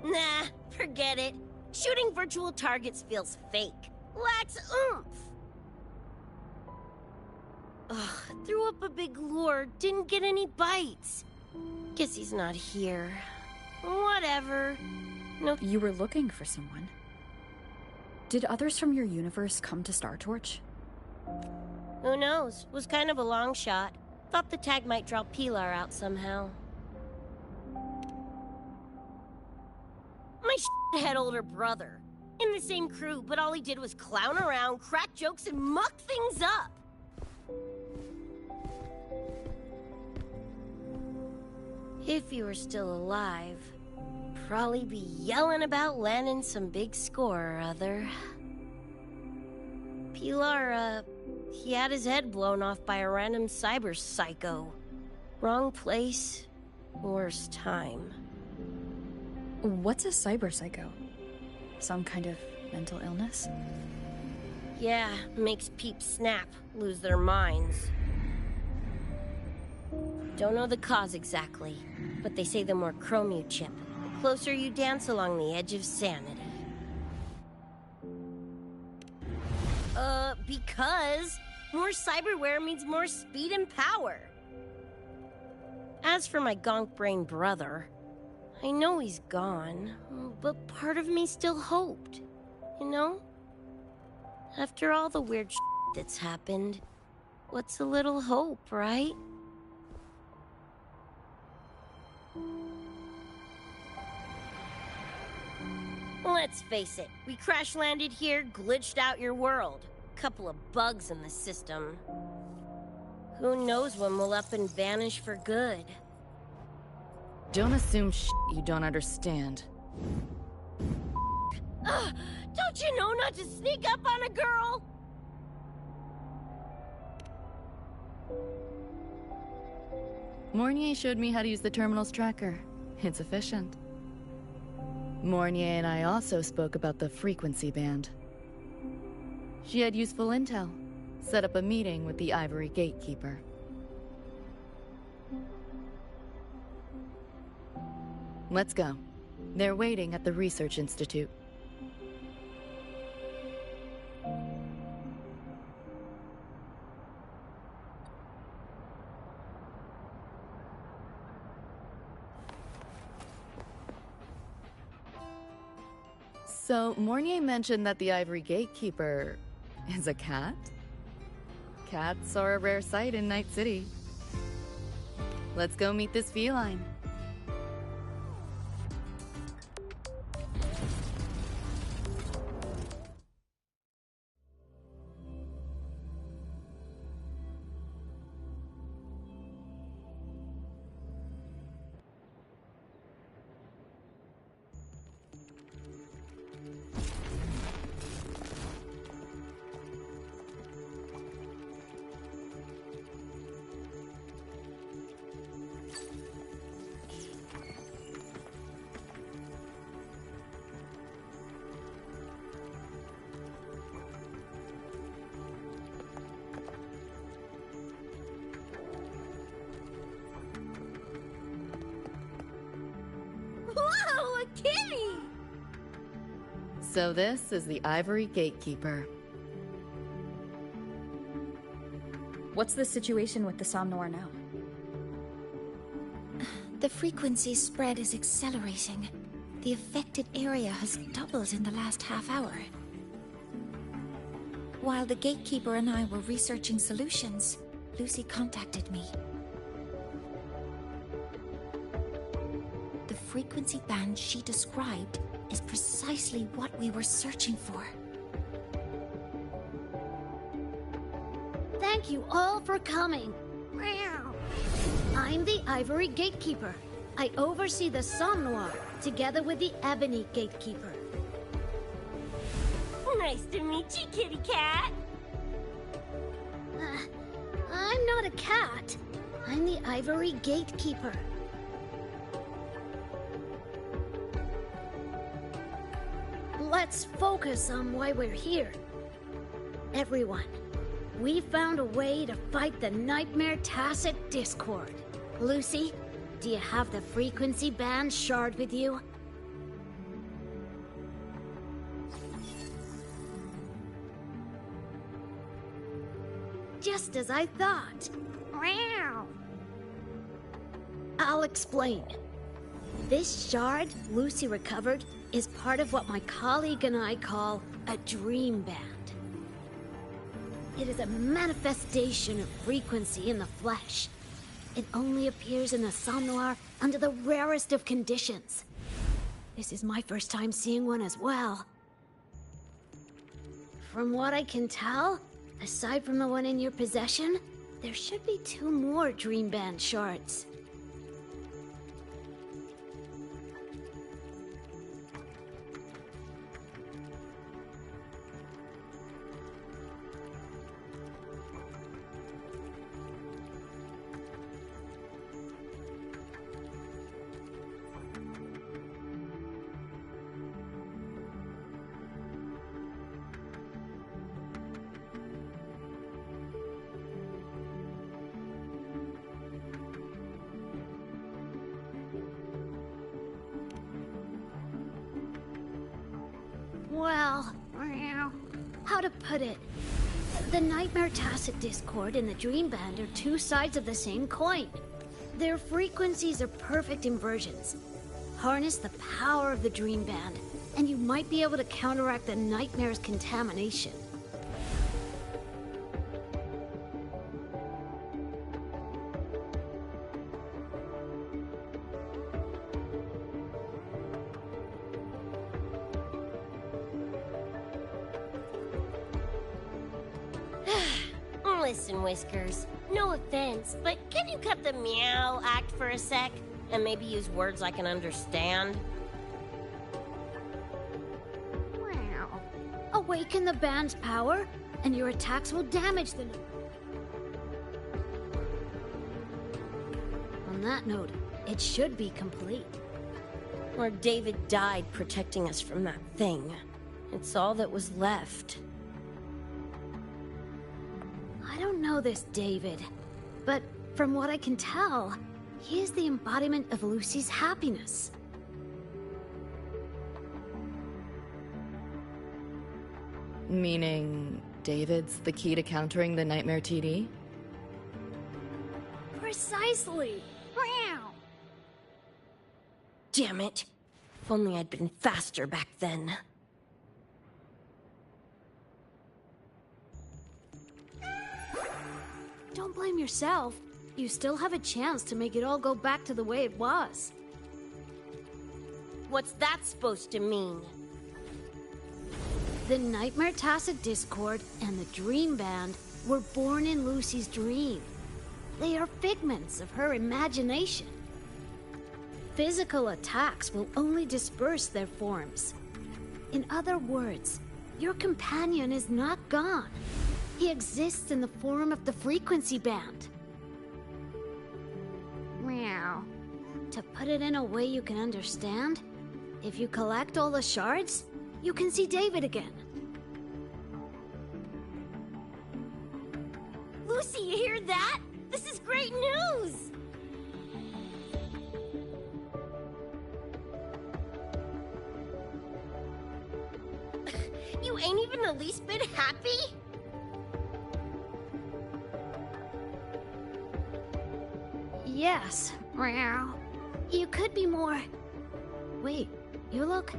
Nah, forget it. Shooting virtual targets feels fake. Lacks oomph. Ugh, threw up a big lure, didn't get any bites. Guess he's not here. Whatever. No. You were looking for someone. Did others from your universe come to Star Torch? Who knows? Was kind of a long shot. Thought the tag might draw Pilar out somehow. My shithead older brother. In the same crew, but all he did was clown around, crack jokes, and muck things up. If he were still alive, probably be yelling about landing some big score or other. Pilar, he had his head blown off by a random cyber psycho. Wrong place, worst time. What's a cyber psycho? Some kind of mental illness? Yeah, makes peeps snap, lose their minds. Don't know the cause exactly, but they say the more chrome you chip, the closer you dance along the edge of sanity. Because more cyberware means more speed and power. As for my gonk brain brother, I know he's gone, but part of me still hoped, you know? After all the weird shit that's happened, what's a little hope, right? Let's face it, we crash-landed here, glitched out your world. Couple of bugs in the system. Who knows when we'll up and vanish for good? Don't assume you don't understand. Don't you know not to sneak up on a girl? Mornier showed me how to use the terminal's tracker. It's efficient. Mornier and I also spoke about the frequency band. She had useful intel. Set up a meeting with the Ivory Gatekeeper. Let's go. They're waiting at the Research Institute. So, Mornier mentioned that the Ivory Gatekeeper is a cat? Cats are a rare sight in Night City. Let's go meet this feline. Whoa, a kitty! So this is the Ivory Gatekeeper. What's the situation with the Somnoir now? The frequency spread is accelerating. The affected area has doubled in the last half hour. While the Gatekeeper and I were researching solutions, Lucy contacted me. The frequency band she described is precisely what we were searching for. Thank you all for coming. I'm the Ivory Gatekeeper. I oversee the Somnoir, together with the Ebony Gatekeeper. Nice to meet you, kitty cat. I'm not a cat. I'm the Ivory Gatekeeper. Let's focus on why we're here. Everyone, we found a way to fight the Nightmare Tacit Discord. Lucy, do you have the frequency band shard with you? Just as I thought. I'll explain. This shard Lucy recovered is part of what my colleague and I call a dream band. It is a manifestation of frequency in the flesh. It only appears in the Somnoir under the rarest of conditions. This is my first time seeing one as well. From what I can tell, aside from the one in your possession, there should be 2 more Dream Band shards. Well, how to put it? The Nightmare Tacit Discord and the Dream Band are 2 sides of the same coin. Their frequencies are perfect inversions. Harness the power of the Dream Band, and you might be able to counteract the Nightmare's contamination. Listen, Whiskers, no offense, but can you cut the meow act for a sec? And maybe use words I can understand? Awaken the band's power, and your attacks will damage the... On that note, it should be complete. Or David died protecting us from that thing. It's all that was left. I don't know this David, but from what I can tell, he is the embodiment of Lucy's happiness. Meaning, David's the key to countering the Nightmare TD? Precisely! Damn it! If only I'd been faster back then. Don't blame yourself. You still have a chance to make it all go back to the way it was. What's that supposed to mean? The Nightmare Tacit Discord and the Dream Band were born in Lucy's dream. They are figments of her imagination. Physical attacks will only disperse their forms. In other words, your companion is not gone. He exists in the form of the frequency band. Meow. To put it in a way you can understand, if you collect all the shards, you can see David again. Lucy, you hear that? This is great news! You ain't even the least bit happy? Yes. Meow. You could be more... Wait, you look...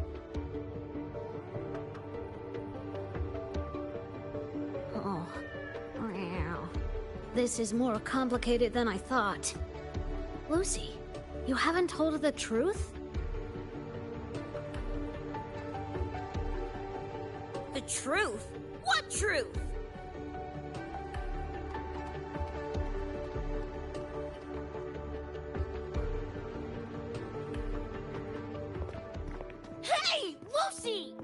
Oh. Meow. This is more complicated than I thought. Lucy, you haven't told her the truth? The truth? What truth? Lucy!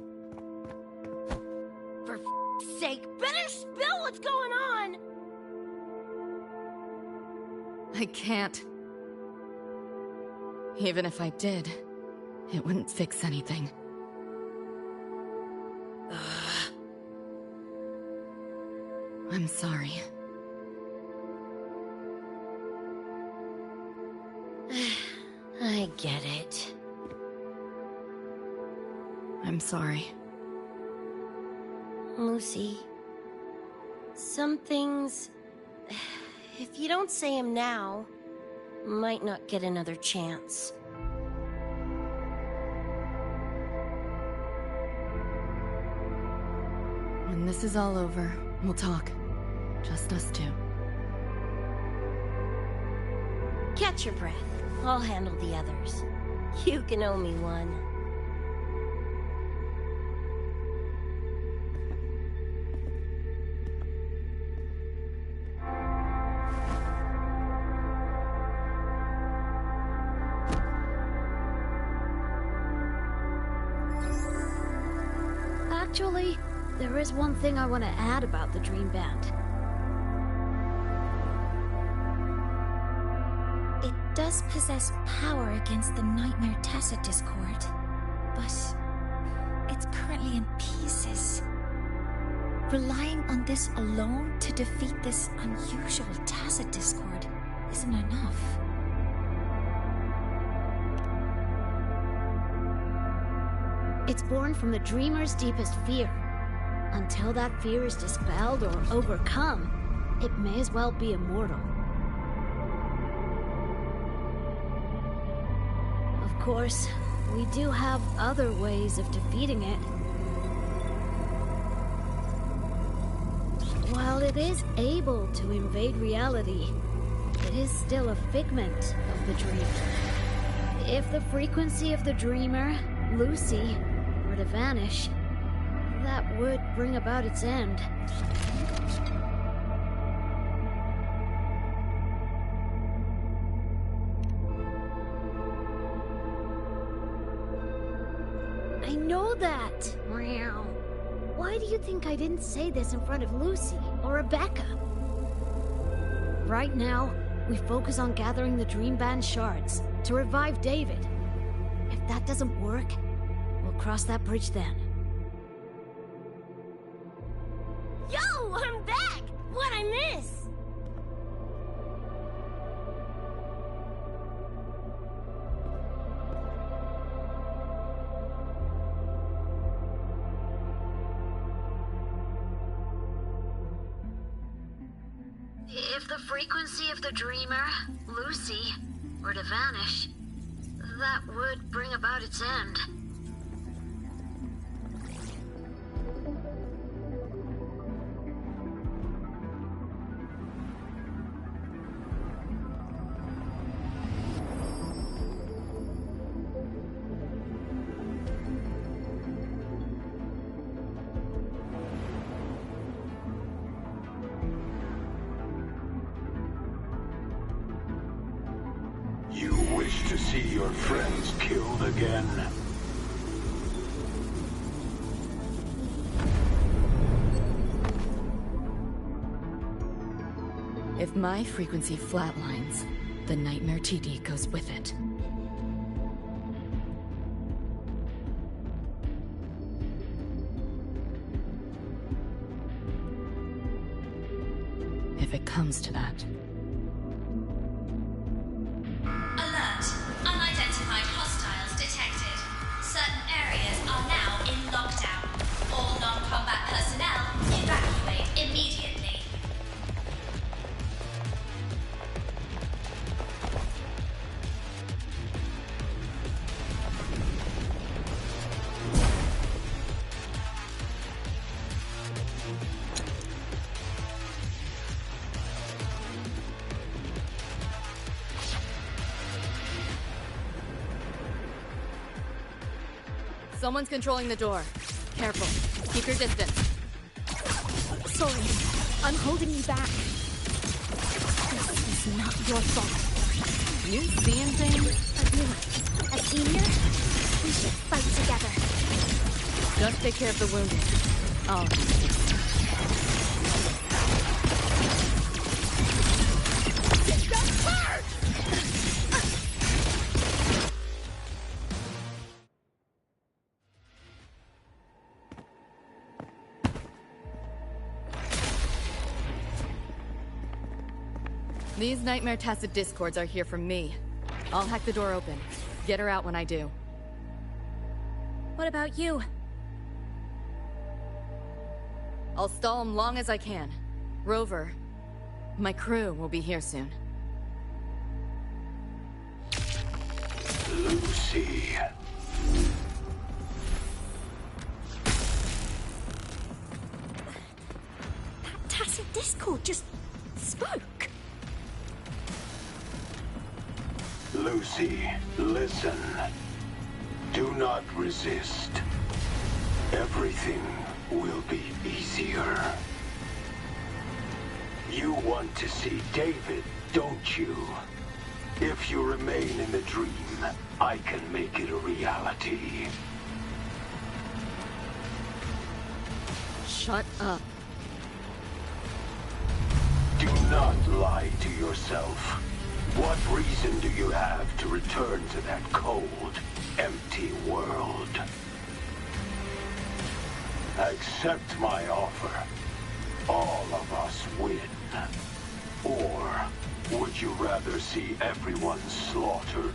For f***'s sake, better spill what's going on! I can't. Even if I did, it wouldn't fix anything. I'm sorry. I get it. I'm sorry. Lucy, some things, if you don't say them now, might not get another chance. When this is all over, we'll talk. Just us two. Catch your breath. I'll handle the others. You can owe me one. Actually, there is one thing I want to add about the Dream Band. It does possess power against the Nightmare Tacit Discord, but it's currently in pieces. Relying on this alone to defeat this unusual Tacit Discord isn't enough. It's born from the dreamer's deepest fear. Until that fear is dispelled or overcome, it may as well be immortal. Of course, we do have other ways of defeating it. While it is able to invade reality, it is still a figment of the dream. If the frequency of the dreamer, Lucy, were to vanish, that would bring about its end. I know that! Meow. Why do you think I didn't say this in front of Lucy or Rebecca? Right now, we focus on gathering the Dream Band shards to revive David. If that doesn't work, we'll cross that bridge then. Yo, I'm back! What'd I miss? If the frequency of the dreamer, Lucy, were to vanish, that would bring about its end. You wish to see your friends killed again? If my frequency flatlines, the Nightmare TD goes with it. If it comes to that. Alert! Unidentified hostiles detected. Certain areas are now in lockdown. All non-combat personnel evacuate immediately. Someone's controlling the door. Careful. Keep your distance. Sorry, I'm holding you back. This is not your fault. You seeing things? A senior? We should fight together. Just take care of the wounded. Oh. These Nightmare Tacit Discords are here from me. I'll hack the door open. Get her out when I do. What about you? I'll stall them long as I can. Rover, my crew will be here soon. Lucy. That Tacit Discord just spoke. Lucy, listen. Do not resist. Everything will be easier. You want to see David, don't you? If you remain in the dream, I can make it a reality. Shut up. Do not lie to yourself. What reason do you have to return to that cold, empty world? Accept my offer. All of us win. Or would you rather see everyone slaughtered?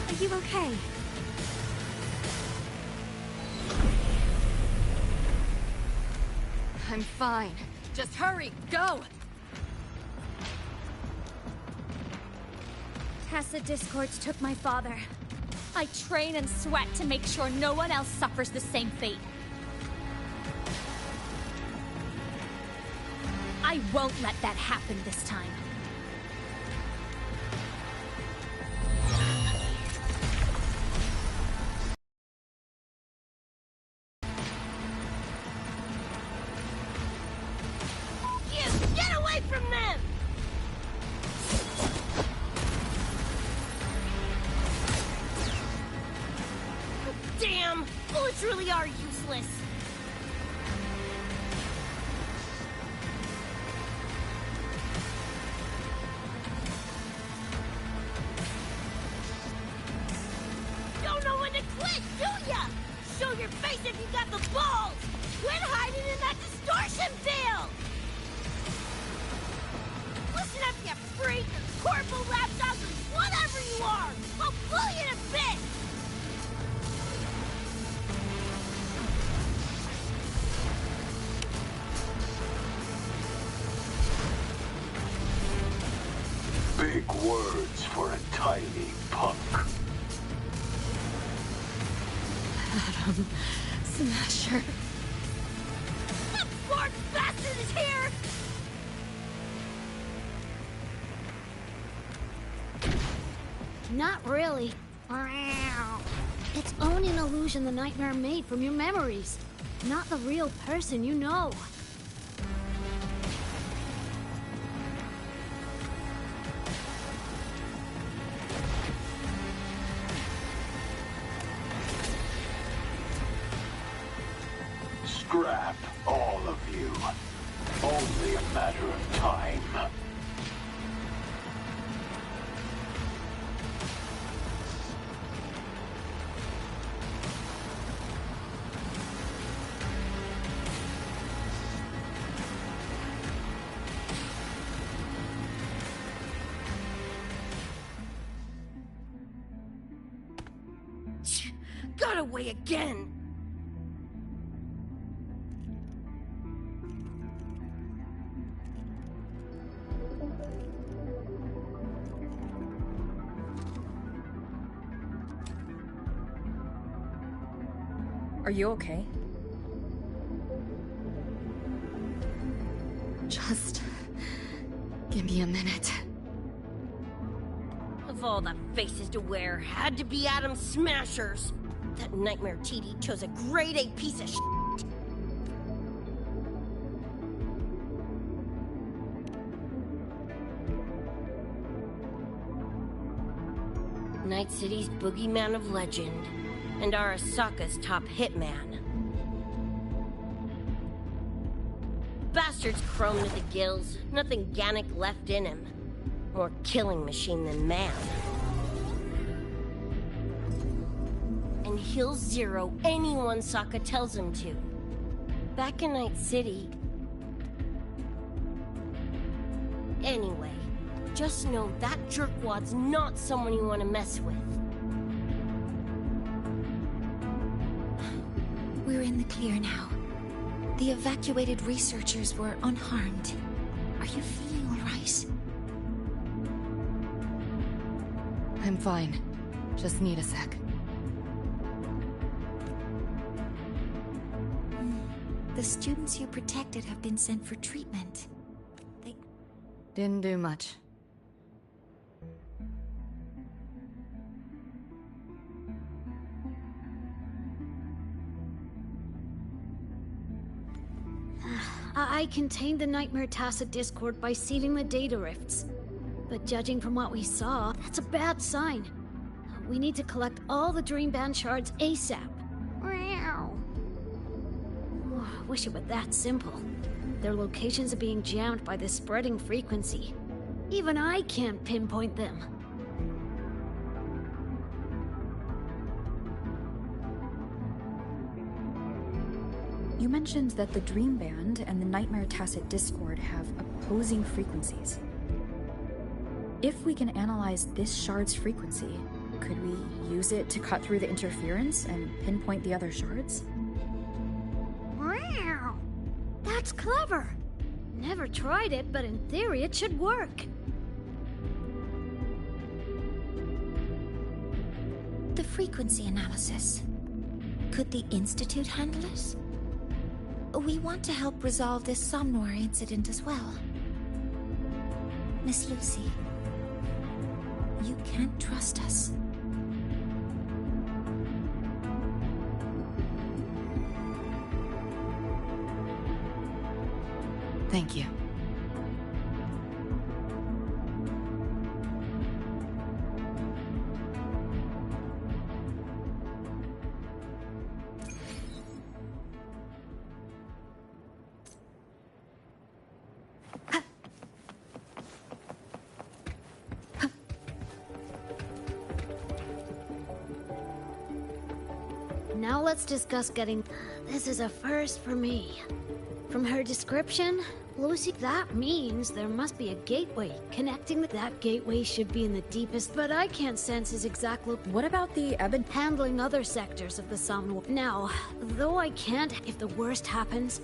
Are you okay? I'm fine. Just hurry, go! Tacit Discords took my father. I train and sweat to make sure no one else suffers the same fate. I won't let that happen this time. Get away from them! Damn! Bullets really are useless. Don't know when to quit, do ya? Show your face if you got the balls! Quit hiding in that distortion field! Listen up, you freak! Corporal, lapdog, whatever you are! I'll pull you to bits! Big words for a tiny punk. Adam Smasher. That smart bastard is here! Not really. It's only an illusion the nightmare made from your memories. Not the real person you know. Scrap, all of you. Only a matter of time. Got away again! Are you okay? Just give me a minute. Of all the faces to wear, had to be Adam Smashers. That Nightmare TD chose a grade A piece of shit. Night City's boogeyman of legend, and Arasaka's top hitman. Bastard's chromed to the gills, nothing Gannic left in him. More killing machine than man. And he'll zero anyone Saka tells him to. Back in Night City... Anyway, just know that jerkwad's not someone you want to mess with. We're in the clear now. The evacuated researchers were unharmed. Are you feeling all right? I'm fine. Just need a sec. The students you protected have been sent for treatment. They... Didn't do much. I contained the Nightmare Tacit Discord by sealing the data rifts. But judging from what we saw, that's a bad sign. We need to collect all the Dream Band shards ASAP. Wish it were that simple. Their locations are being jammed by this spreading frequency. Even I can't pinpoint them. You mentioned that the Dream Band and the Nightmare Tacit Discord have opposing frequencies. If we can analyze this shard's frequency, could we use it to cut through the interference and pinpoint the other shards? Wow! That's clever! Never tried it, but in theory it should work. The frequency analysis. Could the Institute handle it? We want to help resolve this Somnoir incident as well. Miss Lucy, you can't trust us. Thank you. Now let's discuss getting... This is a first for me. From her description, Lucy, that means there must be a gateway. Connecting that gateway should be in the deepest, but I can't sense his exact loop. What about the Ebon handling other sectors of the Somnoir? Now, though I can't, if the worst happens...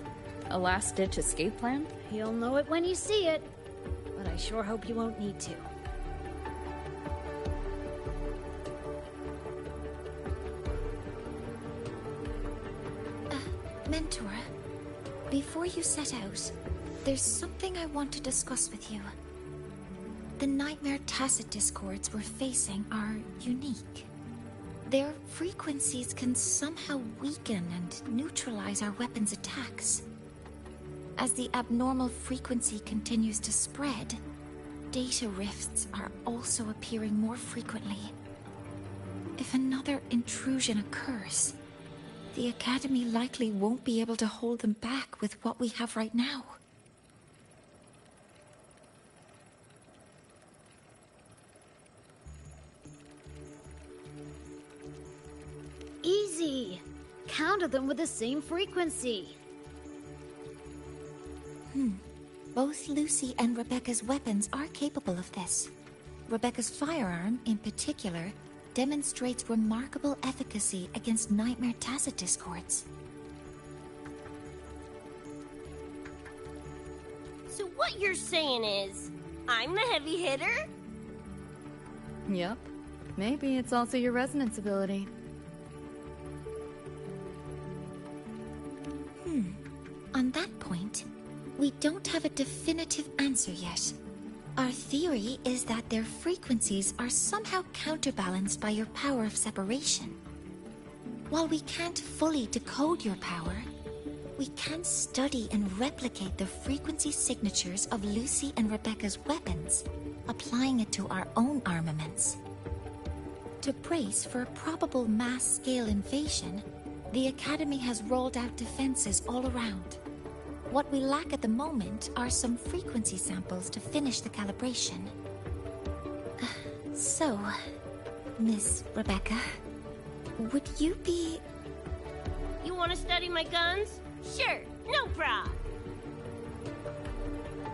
A last-ditch escape plan? You'll know it when you see it. But I sure hope you won't need to. Mentor, before you set out, there's something I want to discuss with you. The Nightmare Tacit Discords we're facing are unique. Their frequencies can somehow weaken and neutralize our weapons' attacks. As the abnormal frequency continues to spread, data rifts are also appearing more frequently. If another intrusion occurs, the Academy likely won't be able to hold them back with what we have right now. Easy! Counter them with the same frequency. Both Lucy and Rebecca's weapons are capable of this. Rebecca's firearm, in particular, demonstrates remarkable efficacy against Nightmare Tacit Discords. So what you're saying is, I'm the heavy hitter? Yep. Maybe it's also your resonance ability. On that point, we don't have a definitive answer yet. Our theory is that their frequencies are somehow counterbalanced by your power of separation. While we can't fully decode your power, we can study and replicate the frequency signatures of Lucy and Rebecca's weapons, applying it to our own armaments. To brace for a probable mass-scale invasion, the Academy has rolled out defenses all around. What we lack at the moment are some frequency samples to finish the calibration. So, Miss Rebecca, would you be... You want to study my guns? Sure, no prob.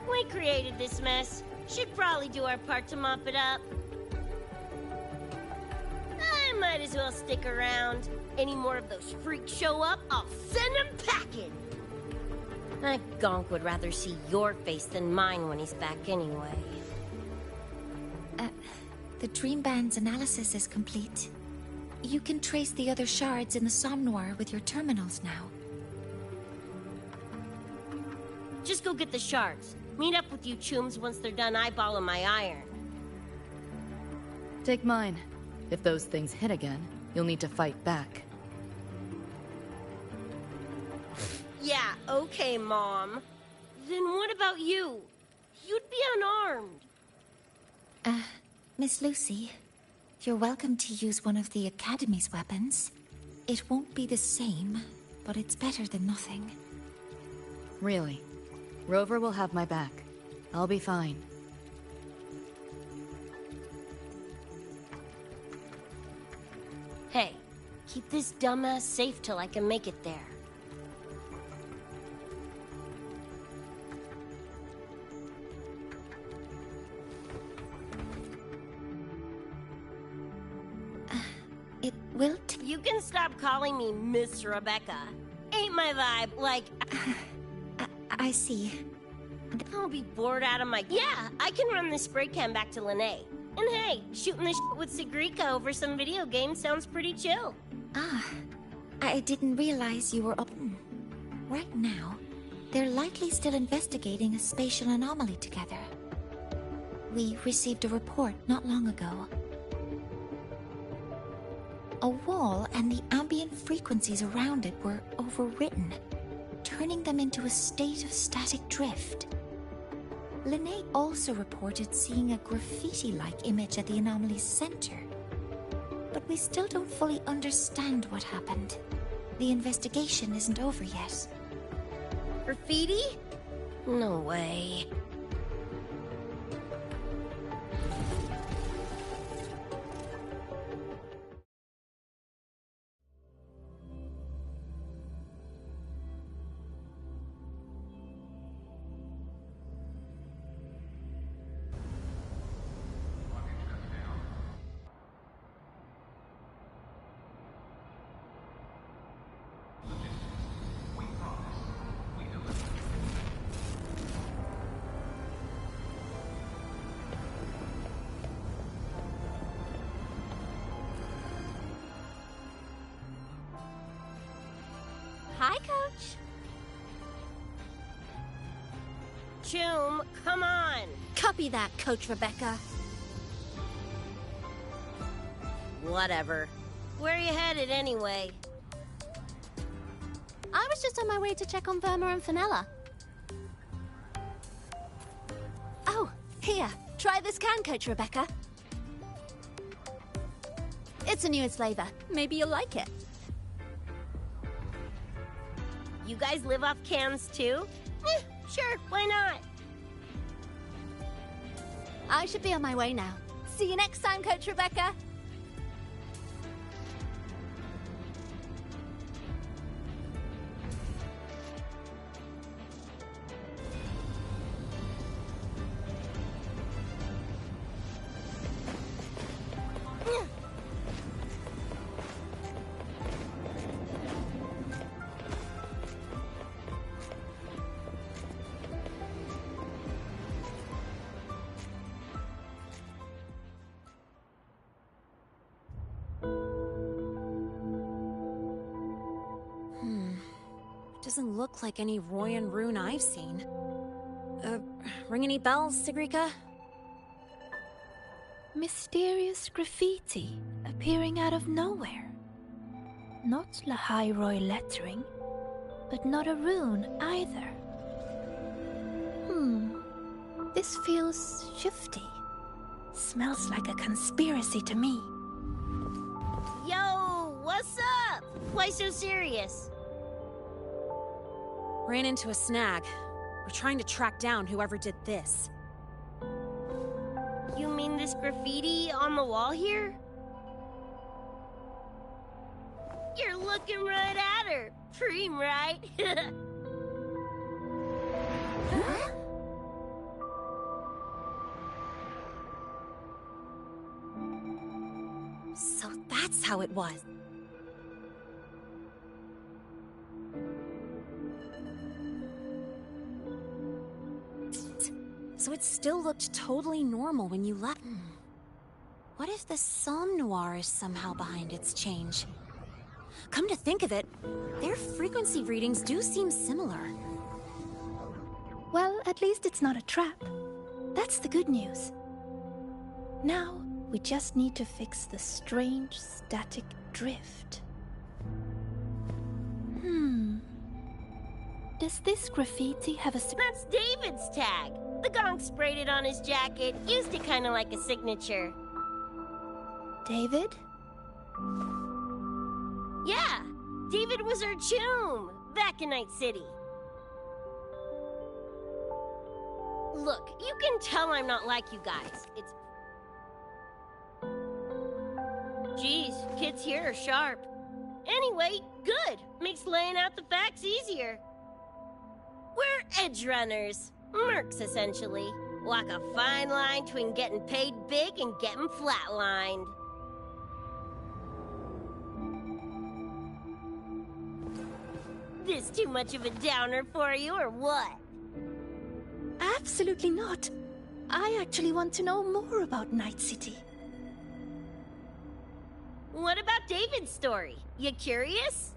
We created this mess. Should probably do our part to mop it up. I might as well stick around. Any more of those freaks show up, I'll send them packing. That gonk would rather see your face than mine when he's back anyway. The Dream Band's analysis is complete. You can trace the other shards in the Somnoir with your terminals now. Just go get the shards. Meet up with you chooms once they're done eyeballing my iron. Take mine. If those things hit again, you'll need to fight back. Yeah, okay, Mom. Then what about you? You'd be unarmed. Miss Lucy, you're welcome to use one of the Academy's weapons. It won't be the same, but it's better than nothing. Really? Rover will have my back. I'll be fine. Hey, keep this dumbass safe till I can make it there. It will You can stop calling me Miss Rebecca. Ain't my vibe, like... I see. I'll be bored out of my... Yeah, I can run this spray can back to Lene. And hey, shooting the shit with Sigrika over some video game sounds pretty chill. I didn't realize you were up... Right now, they're likely still investigating a spatial anomaly together. We received a report not long ago. A wall and the ambient frequencies around it were overwritten, turning them into a state of static drift. Lene also reported seeing a graffiti-like image at the anomaly's center. But we still don't fully understand what happened. The investigation isn't over yet. Graffiti? No way. Hi, Coach. Choom, come on. Copy that, Coach Rebecca. Whatever. Where are you headed anyway? I was just on my way to check on Verma and Fenella. Oh, here. Try this can, Coach Rebecca. It's the newest flavor. Maybe you'll like it. You guys live off cans too? Sure, why not? I should be on my way now. See you next time, Coach Rebecca. Doesn't look like any Royan rune I've seen. Ring any bells, Sigrika? Mysterious graffiti appearing out of nowhere. Not Lahai lettering, but not a rune either. This feels shifty. Smells like a conspiracy to me. Yo, what's up? Why so serious? Ran into a snag. We're trying to track down whoever did this. You mean this graffiti on the wall here? You're looking right at her. Preem, right? Huh? So that's how it was. So it still looked totally normal when you left. What if the Somme Noir is somehow behind its change? Come to think of it, their frequency readings do seem similar. Well, at least it's not a trap. That's the good news. Now, we just need to fix the strange static drift. Does this graffiti have a... That's David's tag. The gonk sprayed it on his jacket, used it kind of like a signature. David? Yeah, David was our choom back in Night City. Look, you can tell I'm not like you guys. It's... Geez, kids here are sharp. Anyway, good. Makes laying out the facts easier. We're edge runners. Mercs, essentially. Walk a fine line between getting paid big and getting flatlined. This too much of a downer for you, or what? Absolutely not. I actually want to know more about Night City. What about David's story? You curious?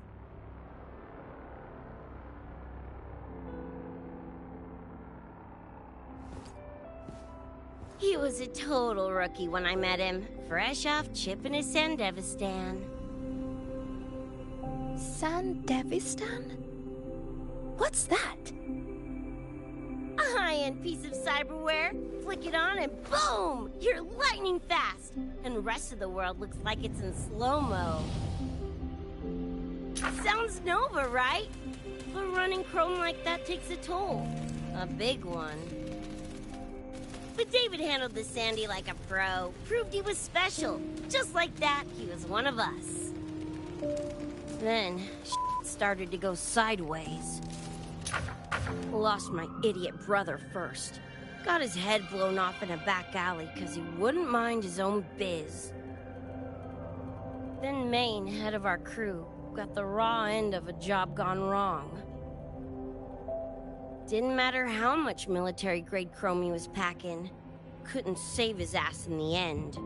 He was a total rookie when I met him, fresh off chipping his Sandevistan. Sandevistan? What's that? A high-end piece of cyberware. Flick it on and boom! You're lightning fast! And the rest of the world looks like it's in slow-mo. Sounds Nova, right? But running chrome like that takes a toll. A big one. But David handled the Sandy like a pro. Proved he was special. Just like that, he was one of us. Then, shit started to go sideways. Lost my idiot brother first. Got his head blown off in a back alley because he wouldn't mind his own biz. Then Maine, head of our crew, got the raw end of a job gone wrong. Didn't matter how much military-grade chrome he was packing. Couldn't save his ass in the end.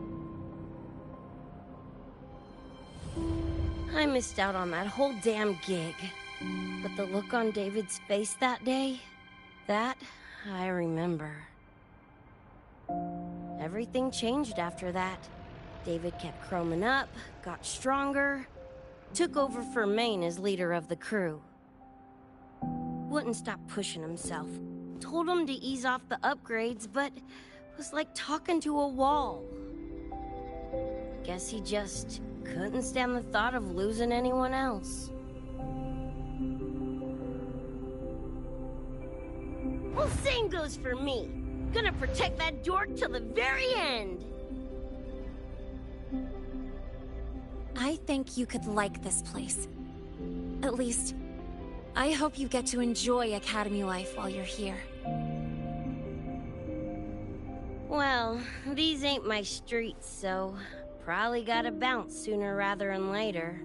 I missed out on that whole damn gig. But the look on David's face that day, that I remember. Everything changed after that. David kept chroming up, got stronger, took over for Maine as leader of the crew. Wouldn't stop pushing himself. Told him to ease off the upgrades, but was like talking to a wall. Guess he just couldn't stand the thought of losing anyone else. Well, same goes for me. Gonna protect that dork till the very end. I think you could like this place. At least, I hope you get to enjoy Academy life while you're here. Well, these ain't my streets, so probably gotta bounce sooner rather than later.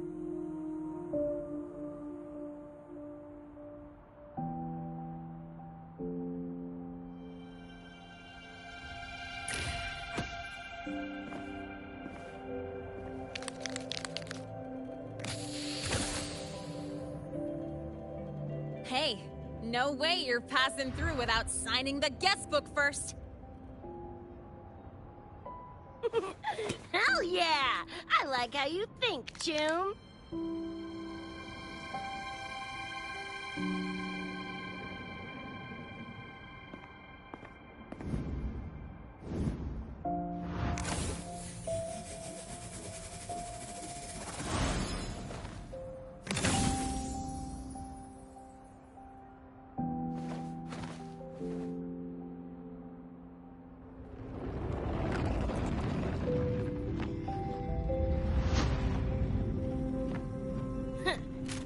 Hey, no way you're passing through without signing the guest book first. Hell yeah! I like how you think, Choom.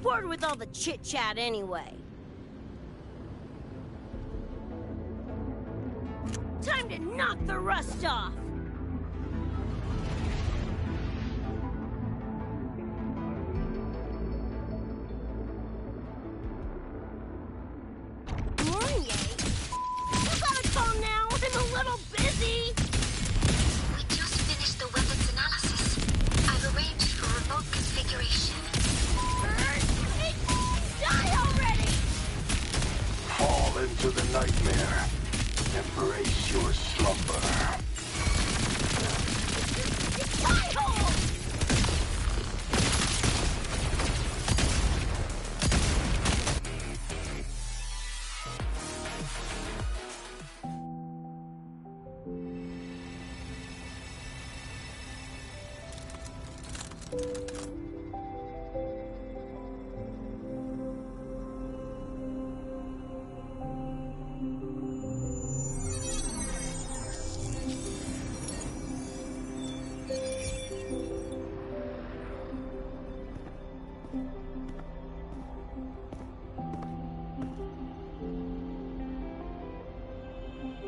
Bored with all the chit-chat anyway. Time to knock the rust off! Morning! You gotta call now, I'm a little busy! We just finished the weapons analysis. I've arranged for remote configuration. Die already! Fall into the nightmare. Embrace your slumber. Die hole!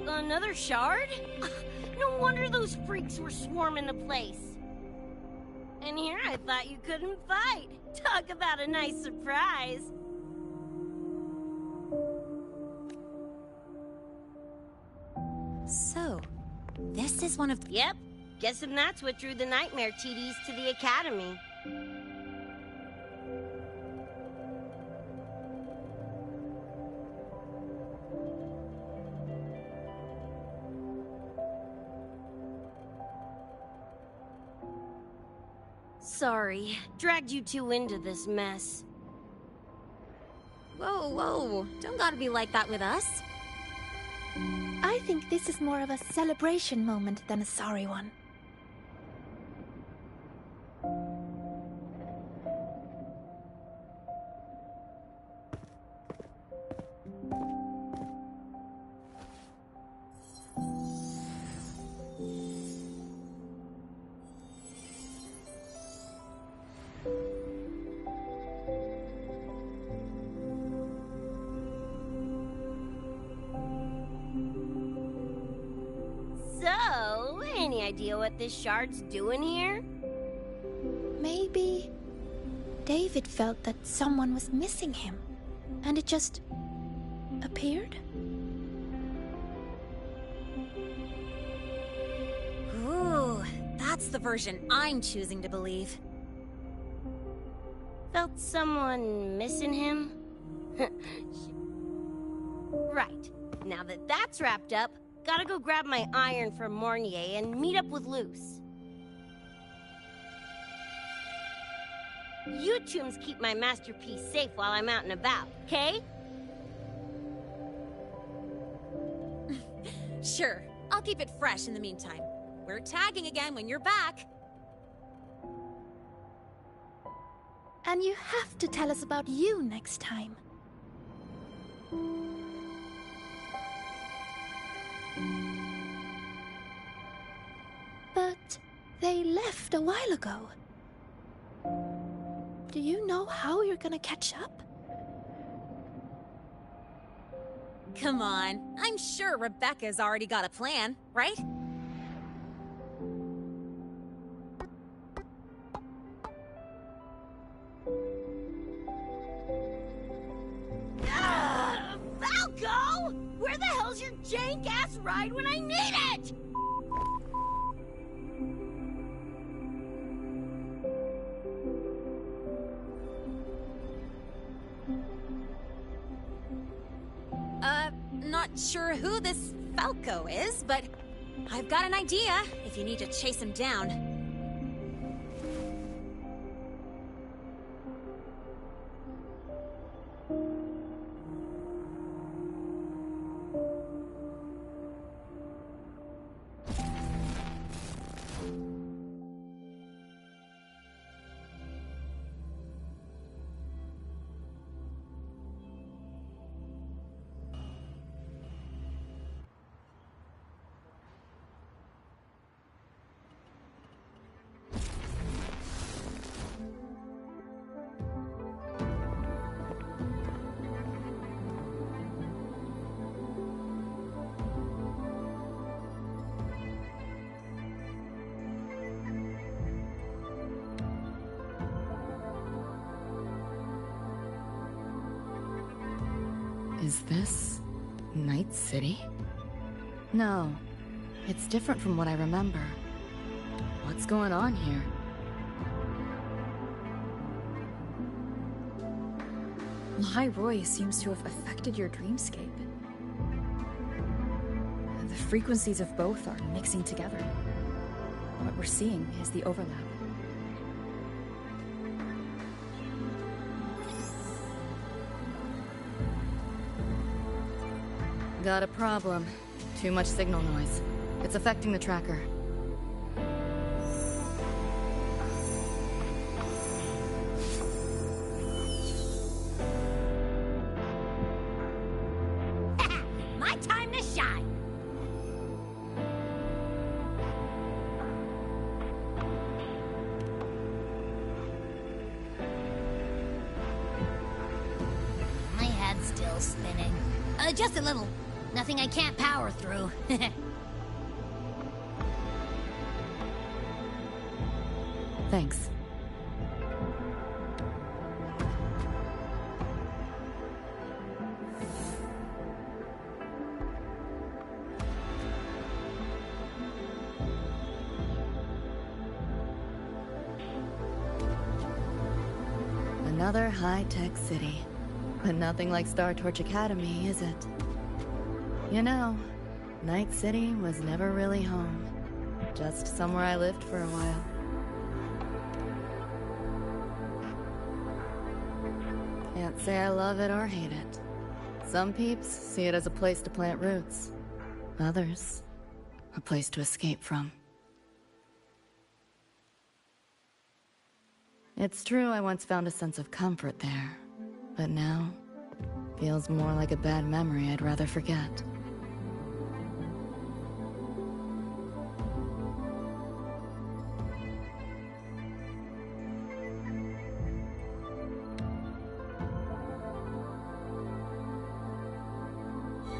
Another shard? No wonder those freaks were swarming the place. And here I thought you couldn't fight. Talk about a nice surprise. So, this is one of the... Yep. Guessing that's what drew the nightmare TDs to the academy. Sorry, dragged you two into this mess. Whoa, whoa, don't gotta be like that with us. I think this is more of a celebration moment than a sorry one. So, any idea what this shard's doing here? Maybe David felt that someone was missing him, and it just appeared? Ooh, that's the version I'm choosing to believe. Felt someone missing him? Right. Now that that's wrapped up, gotta go grab my iron from Mornier and meet up with Luce. You tombs keep my masterpiece safe while I'm out and about, okay? Sure, I'll keep it fresh in the meantime. We're tagging again when you're back. And you have to tell us about you next time. But they left a while ago. Do you know how you're gonna catch up? Come on, I'm sure Rebecca's already got a plan, right? Falco! Where the hell's your jank-ass ride when I need it? not sure who this Falco is, but I've got an idea if you need to chase him down. Is this Night City? No, it's different from what I remember. What's going on here? Lahai Roy seems to have affected your dreamscape. The frequencies of both are mixing together. What we're seeing is the overlap. Got a problem. Too much signal noise. It's affecting the tracker. My time to shine! My head's still spinning. Just a little. Nothing I can't power through. Thanks. Another high-tech city. But nothing like Star Torch Academy, is it? You know, Night City was never really home. Just somewhere I lived for a while. Can't say I love it or hate it. Some peeps see it as a place to plant roots. Others, a place to escape from. It's true I once found a sense of comfort there, but now, feels more like a bad memory I'd rather forget.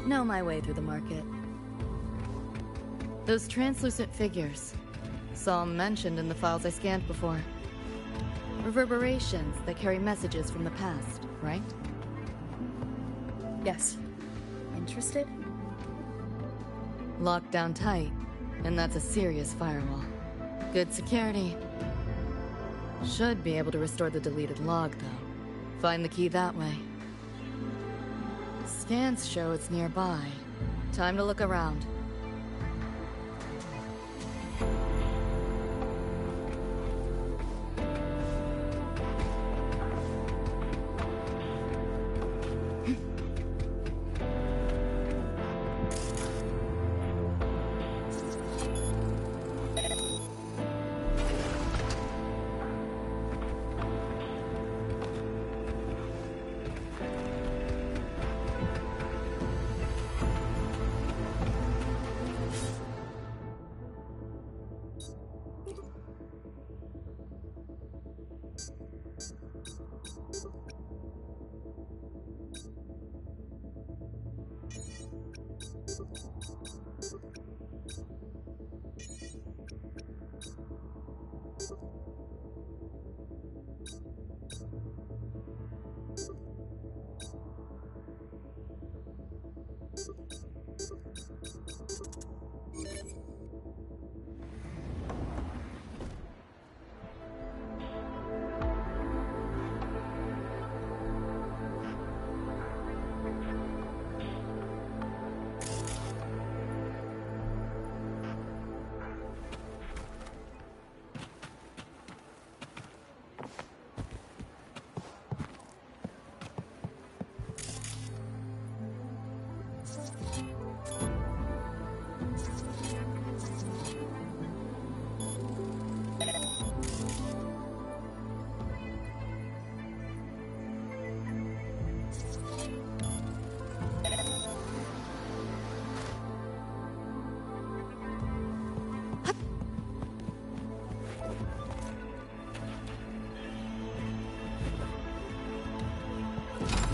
Know my way through the market. Those translucent figures. Saw them mentioned in the files I scanned before. Reverberations that carry messages from the past, right? Yes. Interested? Locked down tight, and that's a serious firewall. Good security. Should be able to restore the deleted log, though. Find the key that way. Scans show it's nearby. Time to look around.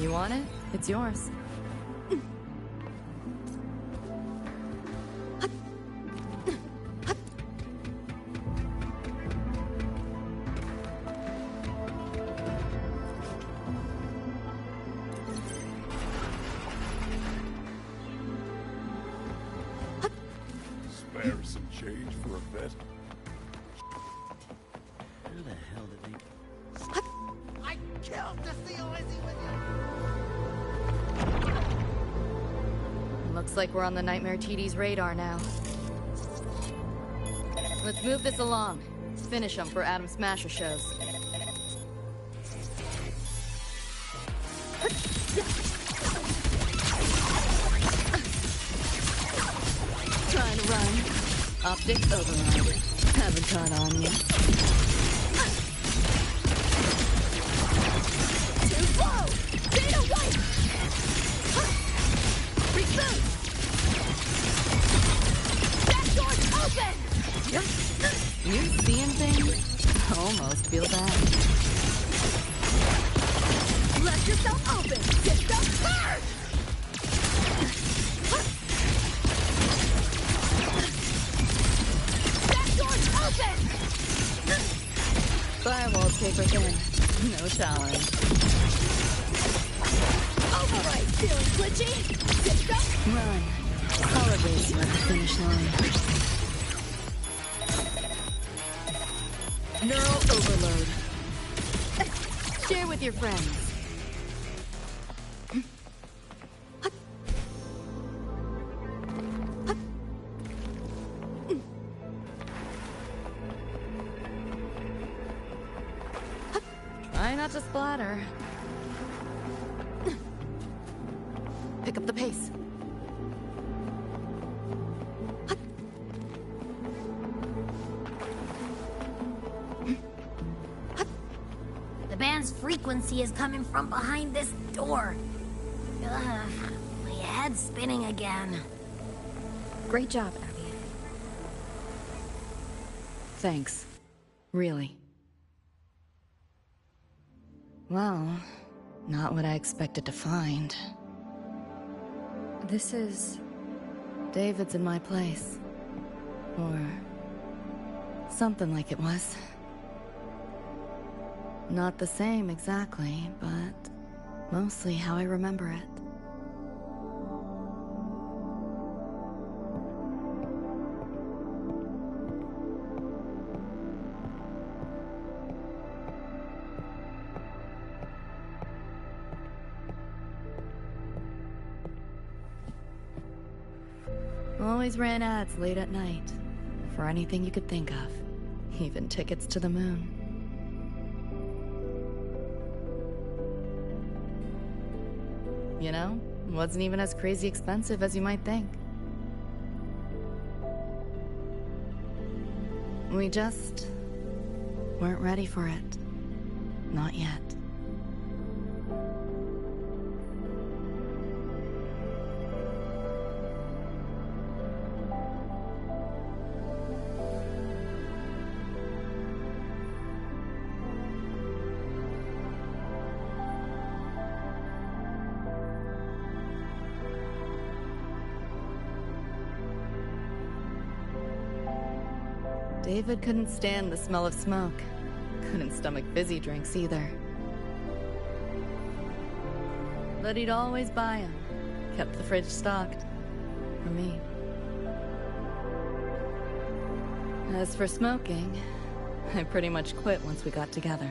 You want it? It's yours. Spare some change for a vet? Who the hell did they... I killed to see Lizzie with you! Looks like we're on the Nightmare TD's radar now. Let's move this along. Finish them for Atom Smasher shows. Trying to run. Optics override. Haven't caught on yet. Too slow! Data white! Reboot! Back door's open! You seeing things? Almost feel bad. Let yourself open! Get the third! Open! Firewall's paper thin. No challenge. Override! Feeling glitchy? Zip up! Run. Solid race you at the finish line. Neural overload. Share with your friends. Try not to splatter. Pick up the pace. The band's frequency is coming from behind this door. Ugh, my head's spinning again. Great job, Abby. Thanks. Really. Well, not what I expected to find. This is... David's in my place. Or... something like it was. Not the same exactly, but mostly how I remember it. Always ran ads late at night. For anything you could think of. Even tickets to the moon. You know, wasn't even as crazy expensive as you might think. We just weren't ready for it. Not yet. David couldn't stand the smell of smoke. Couldn't stomach fizzy drinks either. But he'd always buy them. Kept the fridge stocked. For me. As for smoking, I pretty much quit once we got together.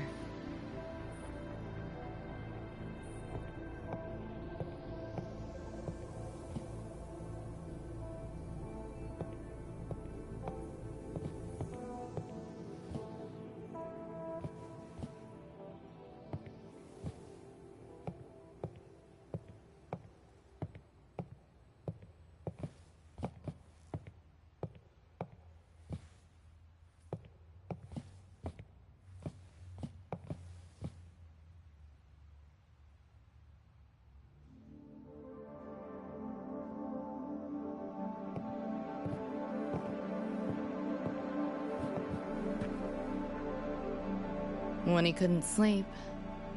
When he couldn't sleep,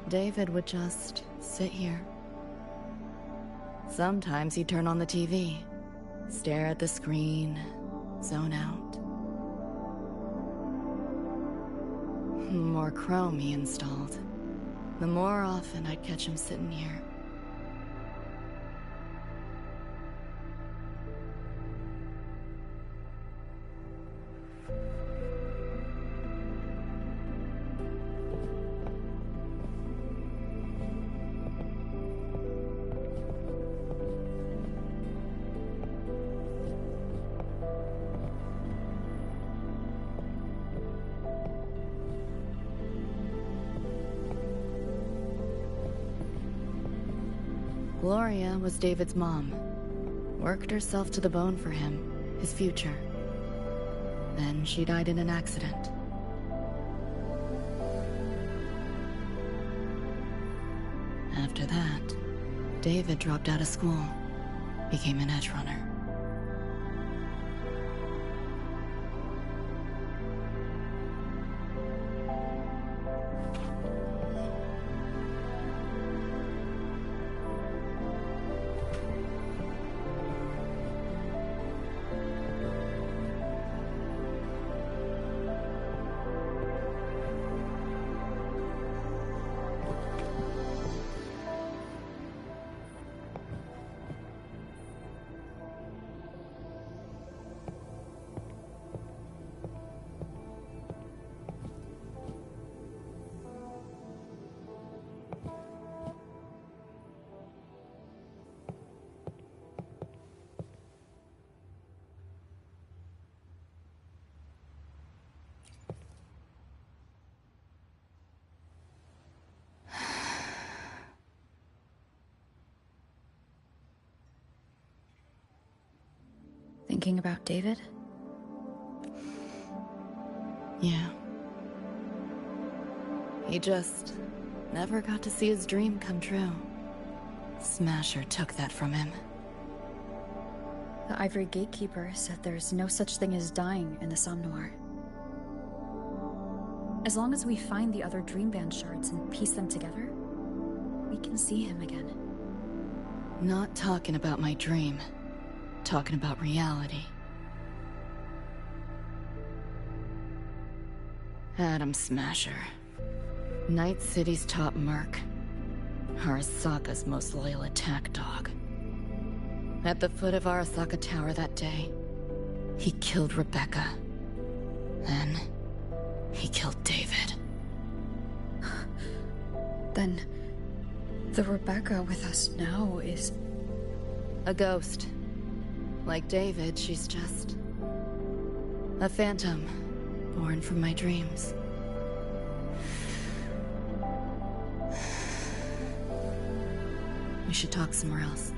David would just sit here, Sometimes he'd turn on the TV, stare at the screen, zone out. The more Chrome he installed, the more often I'd catch him sitting here. Gloria was David's mom. Worked herself to the bone for him, his future. Then she died in an accident. After that, David dropped out of school, became an edge runner. Thinking about David? Yeah. He just never got to see his dream come true. Smasher took that from him. The Ivory Gatekeeper said there's no such thing as dying in the Somnoir. As long as we find the other Dreamband shards and piece them together, we can see him again. Not talking about my dream. Talking about reality. Adam Smasher. Night City's top merc. Arasaka's most loyal attack dog. At the foot of Arasaka Tower that day, he killed Rebecca. Then, he killed David. Then, the Rebecca with us now is... a ghost. Like David, she's just... a phantom, born from my dreams. We should talk somewhere else.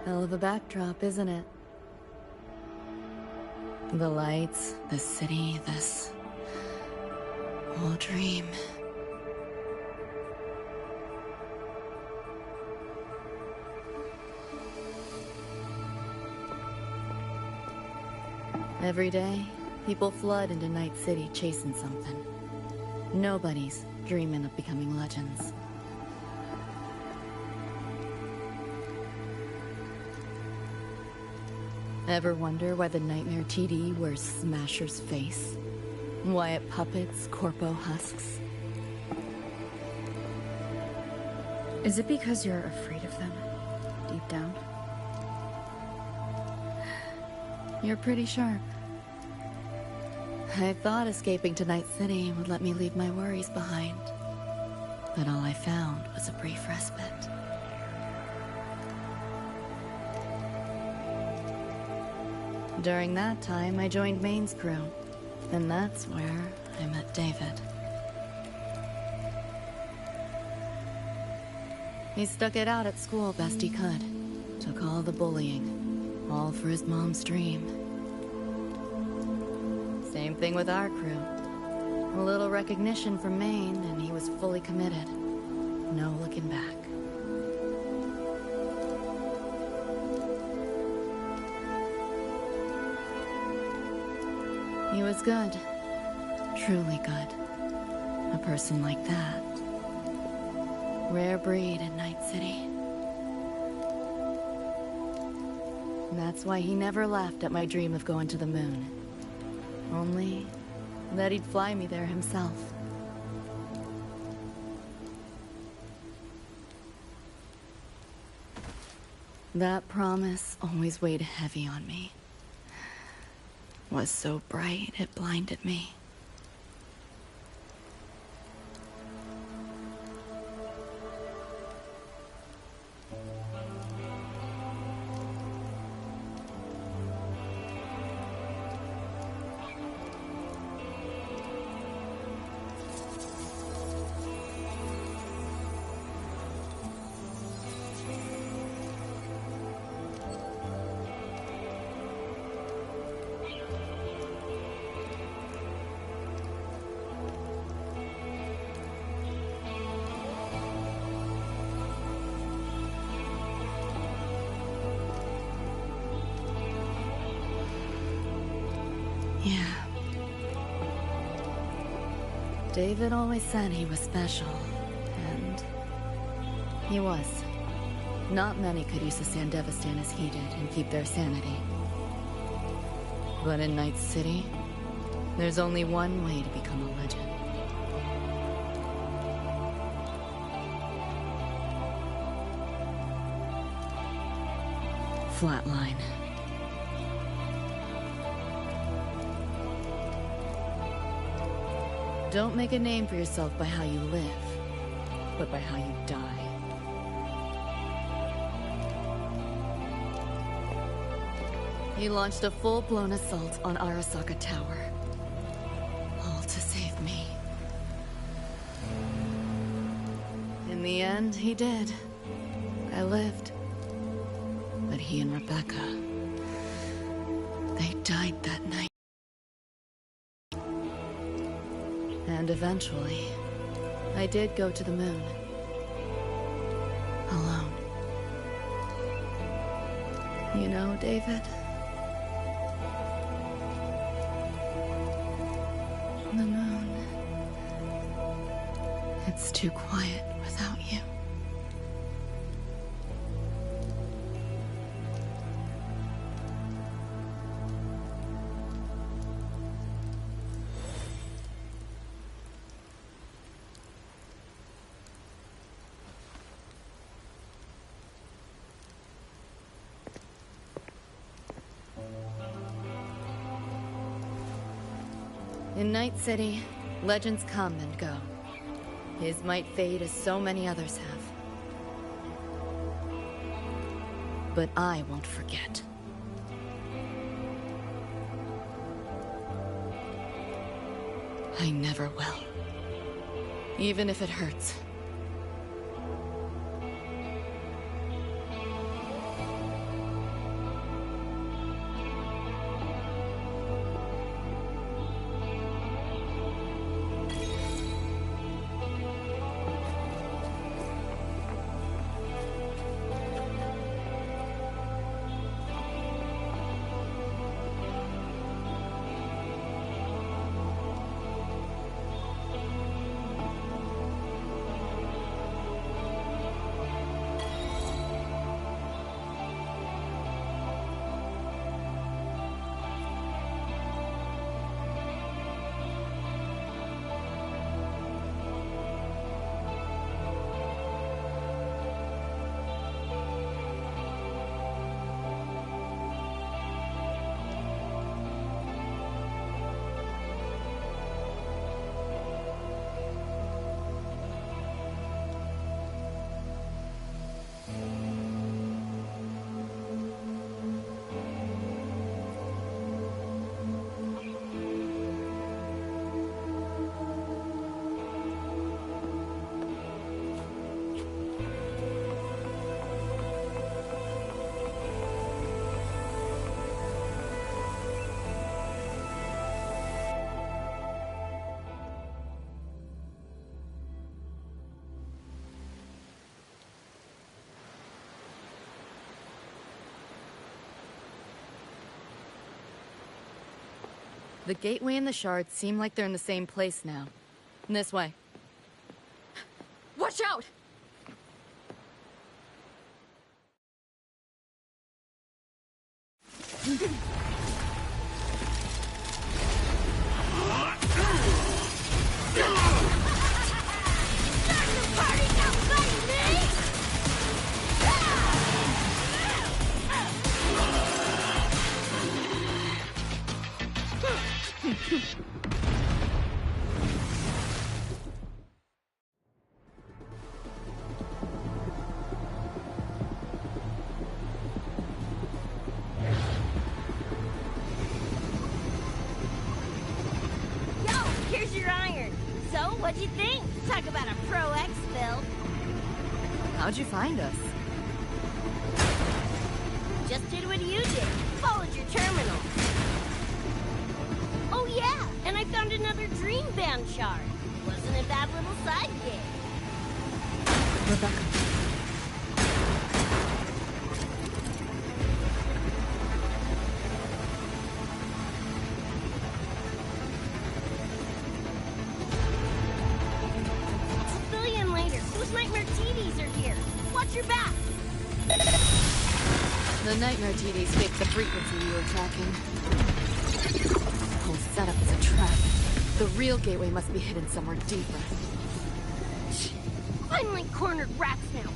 Hell of a backdrop, isn't it? The lights, the city, this whole dream. Every day, people flood into Night City chasing something. Nobody's dreaming of becoming legends. Ever wonder why the Nightmare TD wears Smasher's face? Why it puppets Corpo husks? Is it because you're afraid of them, deep down? You're pretty sharp. I thought escaping to Night City would let me leave my worries behind. But all I found was a brief respite. During that time, I joined Maine's crew. And that's where I met David. He stuck it out at school best he could. Took all the bullying. All for his mom's dream. Same thing with our crew. A little recognition from Maine, and he was fully committed. No looking back. He was good. Truly good. A person like that. Rare breed in Night City. That's why he never laughed at my dream of going to the moon. Only that he'd fly me there himself. That promise always weighed heavy on me. Was so bright it blinded me. Yeah. David always said he was special, and he was. Not many could use the Sandevistan as he did and keep their sanity. But in Night City, there's only one way to become a legend. Flatline. Don't make a name for yourself by how you live, but by how you die. He launched a full-blown assault on Arasaka Tower. All to save me. In the end, he did. I lived. But he and Rebecca, they died that night. And eventually, I did go to the moon. Alone. You know, David? The moon. It's too quiet without you. In Night City, legends come and go. His might fade as so many others have. But I won't forget. I never will. Even if it hurts. The gateway and the shards seem like they're in the same place now. This way. Watch out! Here's your iron. So, what'd you think? Talk about a pro exfil. How'd you find us? Just did what you did. Followed your terminal. Oh yeah, and I found another dream band shard. Wasn't a bad little side gig. Rebecca. Civilian later. Those nightmare TVs are here. Watch your back. The nightmare TVs fake the frequency you were tracking. The whole setup is a trap. The real gateway must be hidden somewhere deeper. Finally cornered rats now.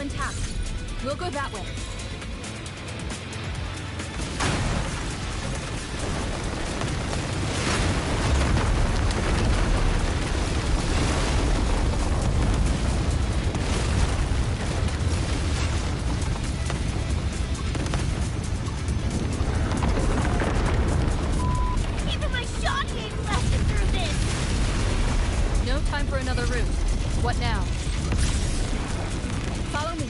Intact. We'll go that way. Even my shot gauge lasted through this. No time for another route. What now? Follow me.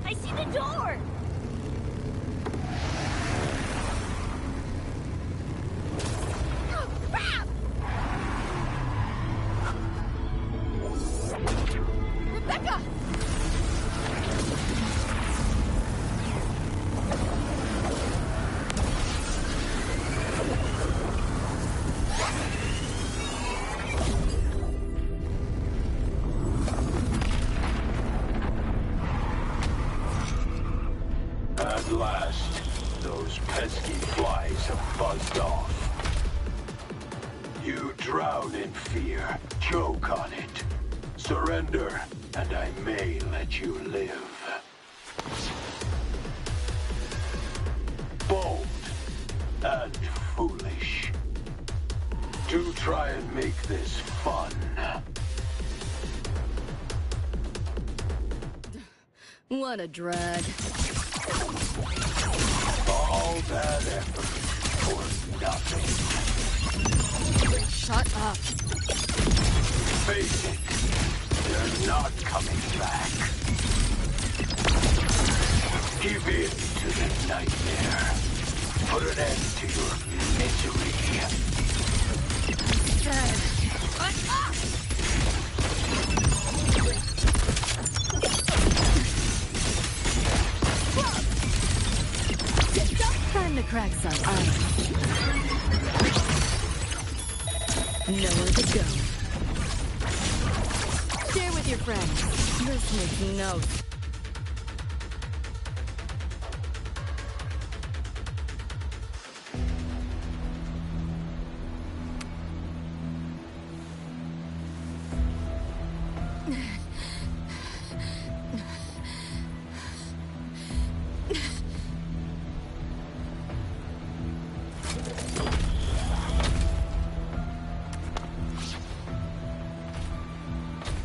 I see the door! Oh, crap! Rebecca! At last, those pesky flies have buzzed off. You drown in fear, choke on it. Surrender, and I may let you live. Bold and foolish. Do try and make this fun. What a drag. All that effort for nothing. Shut up. Face it, they're not coming back. Give in to the nightmare. Put an end to your misery. Time to crack some ice. Nowhere to go. Share with your friends. This makes me know.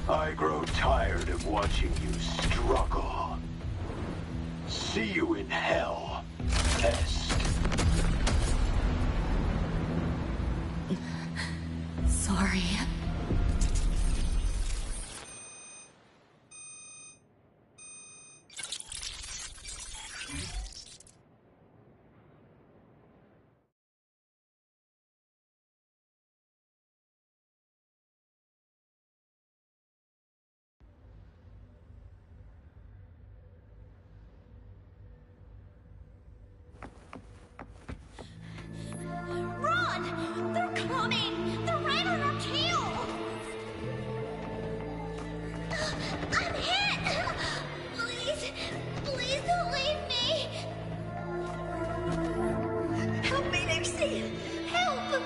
I grow tired of watching you struggle. See you in hell, Pest. Sorry. Run! They're coming! They're right on our tail! I'm hit! Please, please don't leave me! Help me, Nixie! Help!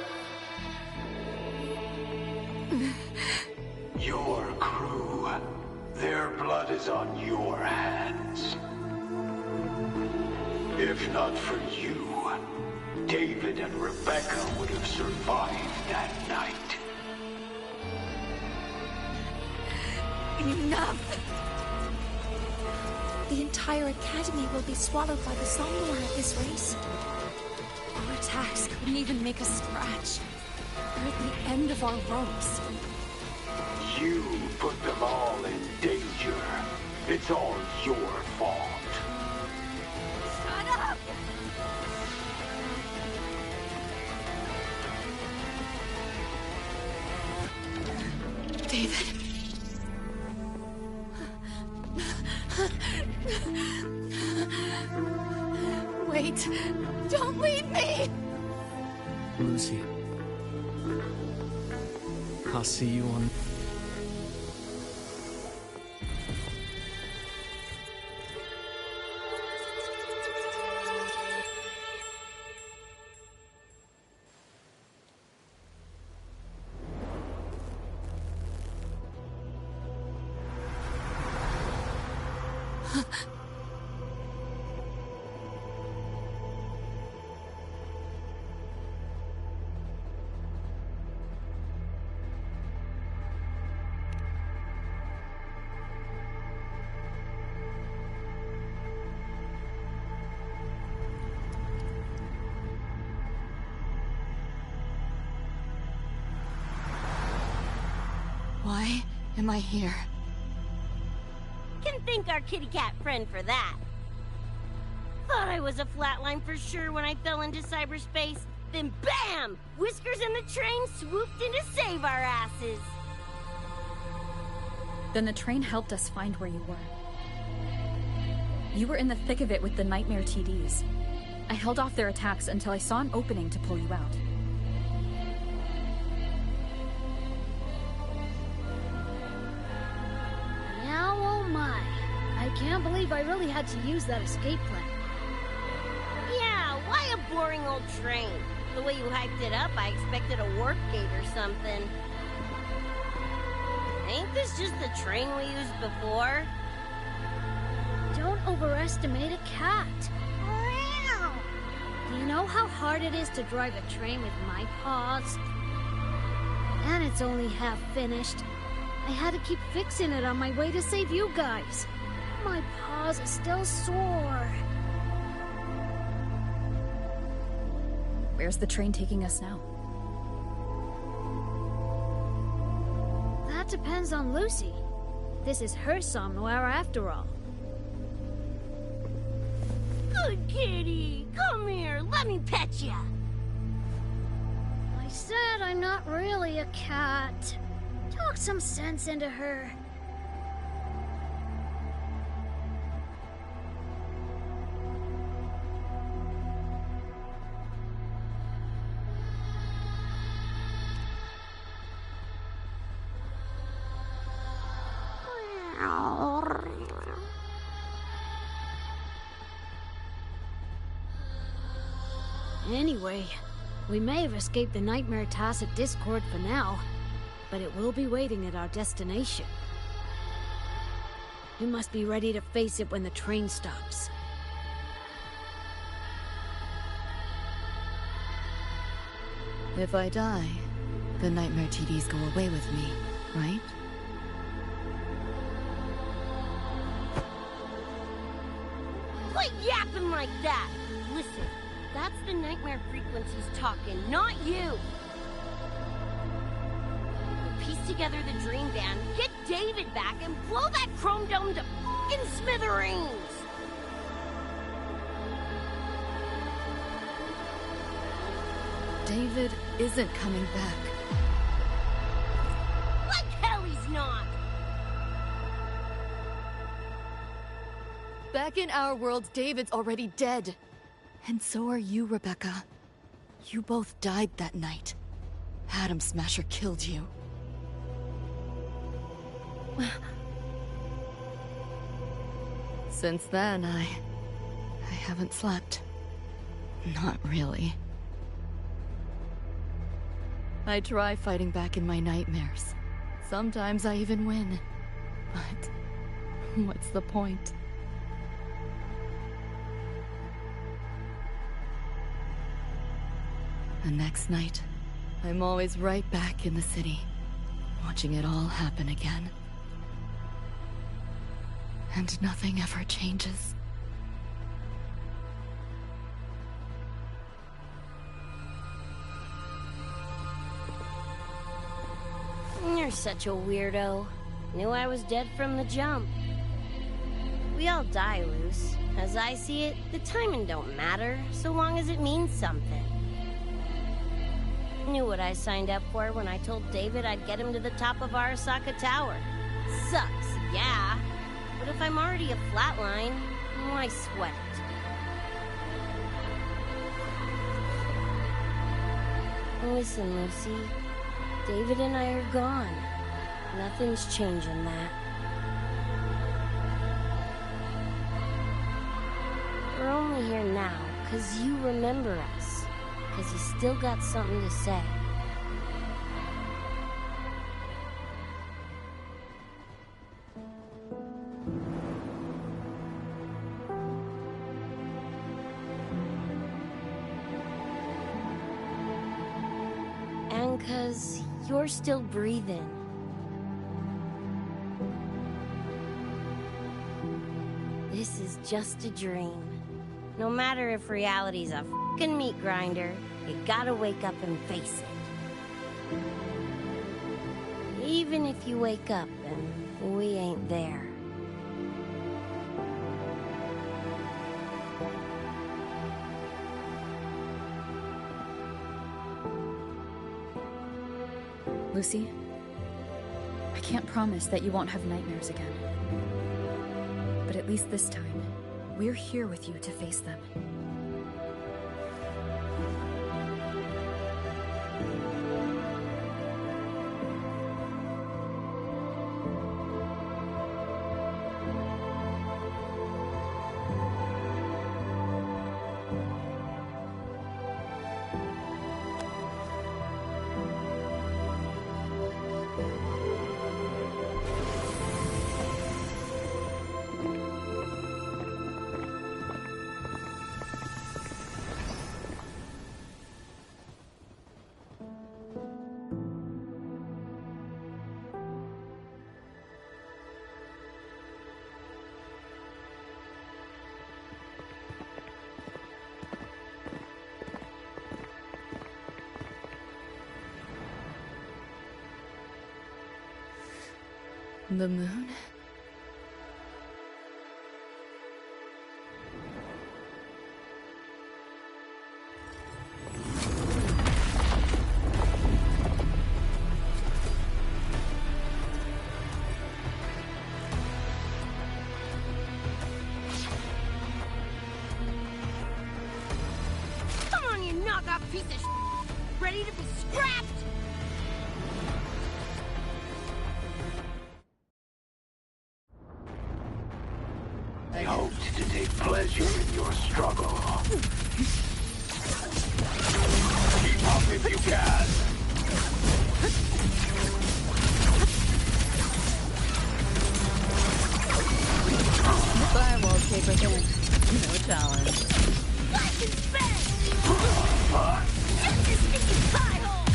Your crew. Their blood is on your hands. If not for you, David and Rebecca would have survived that night. Enough! The entire academy will be swallowed by the somnolent at this race. Our attacks couldn't even make a scratch. We're at the end of our ropes. You put them all in danger. It's all your fault. Shut up! David. Wait. Don't leave me! Lucy. I'll see you on... Why am I here? Can thank our kitty cat friend for that. Thought I was a flatline for sure when I fell into cyberspace. Then BAM! Whiskers and the train swooped in to save our asses. Then the train helped us find where you were. You were in the thick of it with the Nightmare TDs. I held off their attacks until I saw an opening to pull you out. Now, oh my. I can't believe I really had to use that escape plan. Yeah, why a boring old train? The way you hyped it up, I expected a warp gate or something. Ain't this just the train we used before? Don't overestimate a cat. Do you know how hard it is to drive a train with my paws? And it's only half finished. I had to keep fixing it on my way to save you guys. My paws are still sore. Where's the train taking us now? That depends on Lucy. This is her somewhere after all. Good kitty! Come here, let me pet ya! I said I'm not really a cat. Talk some sense into her. Anyway, we may have escaped the Nightmare Tacit Discord for now, but it will be waiting at our destination. We must be ready to face it when the train stops. If I die, the Nightmare TDs go away with me, right? Quit yapping like that! Listen, that's the nightmare frequencies talking, not you! We'll piece together the dream band, get David back, and blow that chrome dome to f***ing smithereens! David isn't coming back. Like hell he's not! Back in our world, David's already dead. And so are you, Rebecca. You both died that night. Atom Smasher killed you. Since then, I haven't slept. Not really. I try fighting back in my nightmares. Sometimes I even win. But what's the point? The next night, I'm always right back in the city, watching it all happen again. And nothing ever changes. You're such a weirdo. Knew I was dead from the jump. We all die, Luce. As I see it, the timing don't matter, so long as it means something. Knew what I signed up for when I told David I'd get him to the top of Arasaka Tower. Sucks, yeah. But if I'm already a flatline, why sweat it? Listen, Lucy. David and I are gone. Nothing's changing that. We're only here now because you remember us. Because you still got something to say. And because you're still breathing. This is just a dream. No matter if reality's a f***ing meat grinder, you gotta wake up and face it. Even if you wake up and we ain't there. Lucy, I can't promise that you won't have nightmares again. But at least this time, we're here with you to face them. The moon? Come on, you knockoff piece of ready to be scrapped! I hoped to take pleasure in your struggle. Keep up if you can. Firewall paper thin. No challenge. Life is best! Just a sticky pie hole!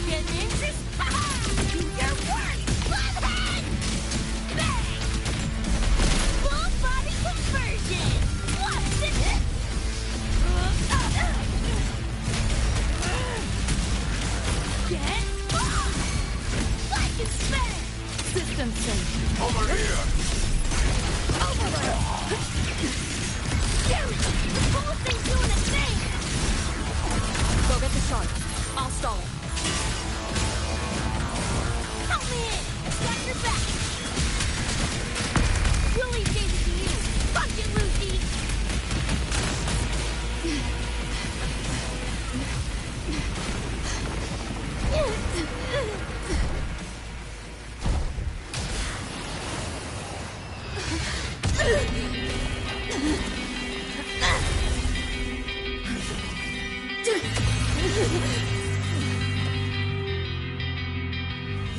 Get interest? Ha-ha! Do your work! Bloodhead! Bang! Full body conversion! What's this? Get off! Life is best! System sync. Over here! Overload! Dude! The whole thing's doing its thing! Go get the shard. I'll stall it. Help me in! Got your back! We'll leave Daisy to you! Fuck it, Lucy!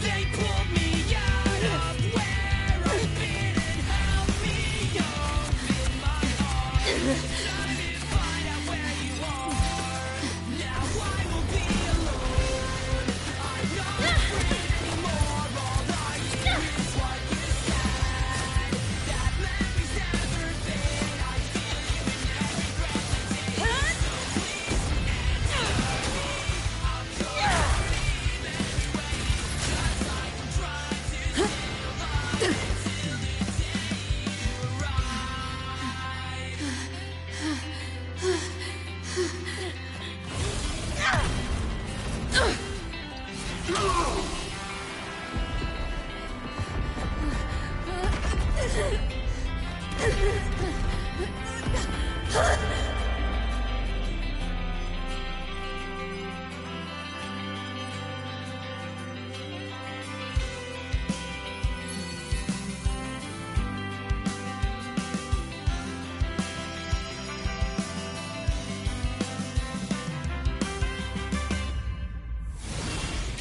They pulled me out of where I've been and held me up in my arms. Let me find out where you are. Now I will be alone. I'm not afraid anymore. All I hear is what you said. That memory's never been. I feel you in every breath I take. So please answer me. I'm trying to leave anyway. Just like I'm trying to stay alive until the day you arrive.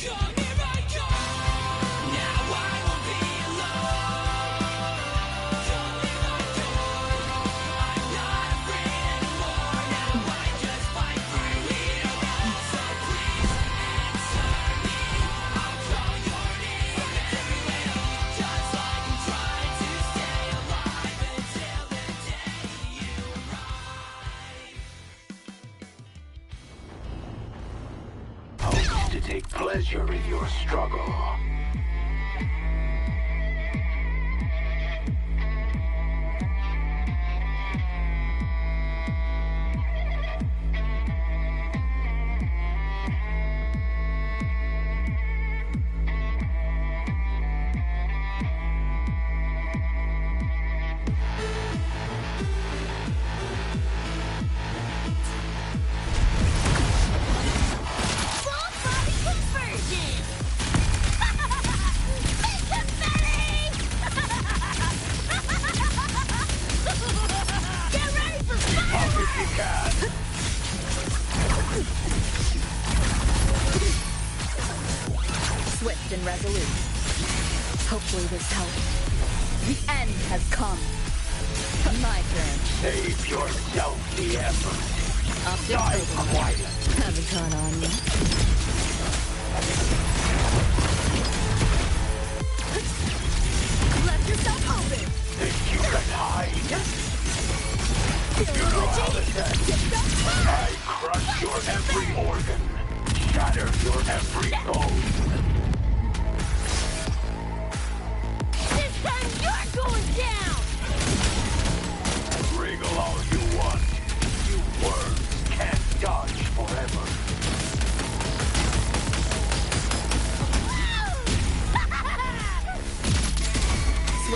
Come here I come. Now I won't be alone. Come here I come. I'm not afraid anymore. Now I just fight through it all. So please answer me. I'll call your name everywhere. Just like I'm trying to stay alive until the day you arrive. Hoped to take pleasure in your struggle. Full body conversion! Big confetti! Get ready for Up if you fireworks! can. Swift and resolute. Hopefully this helps. The end has come. My turn. Save yourself the effort. I'll Die just quiet. haven't caught on yet. Left yourself open. Think you can hide? You know how this ends. I crush your every organ, shatter your every bone.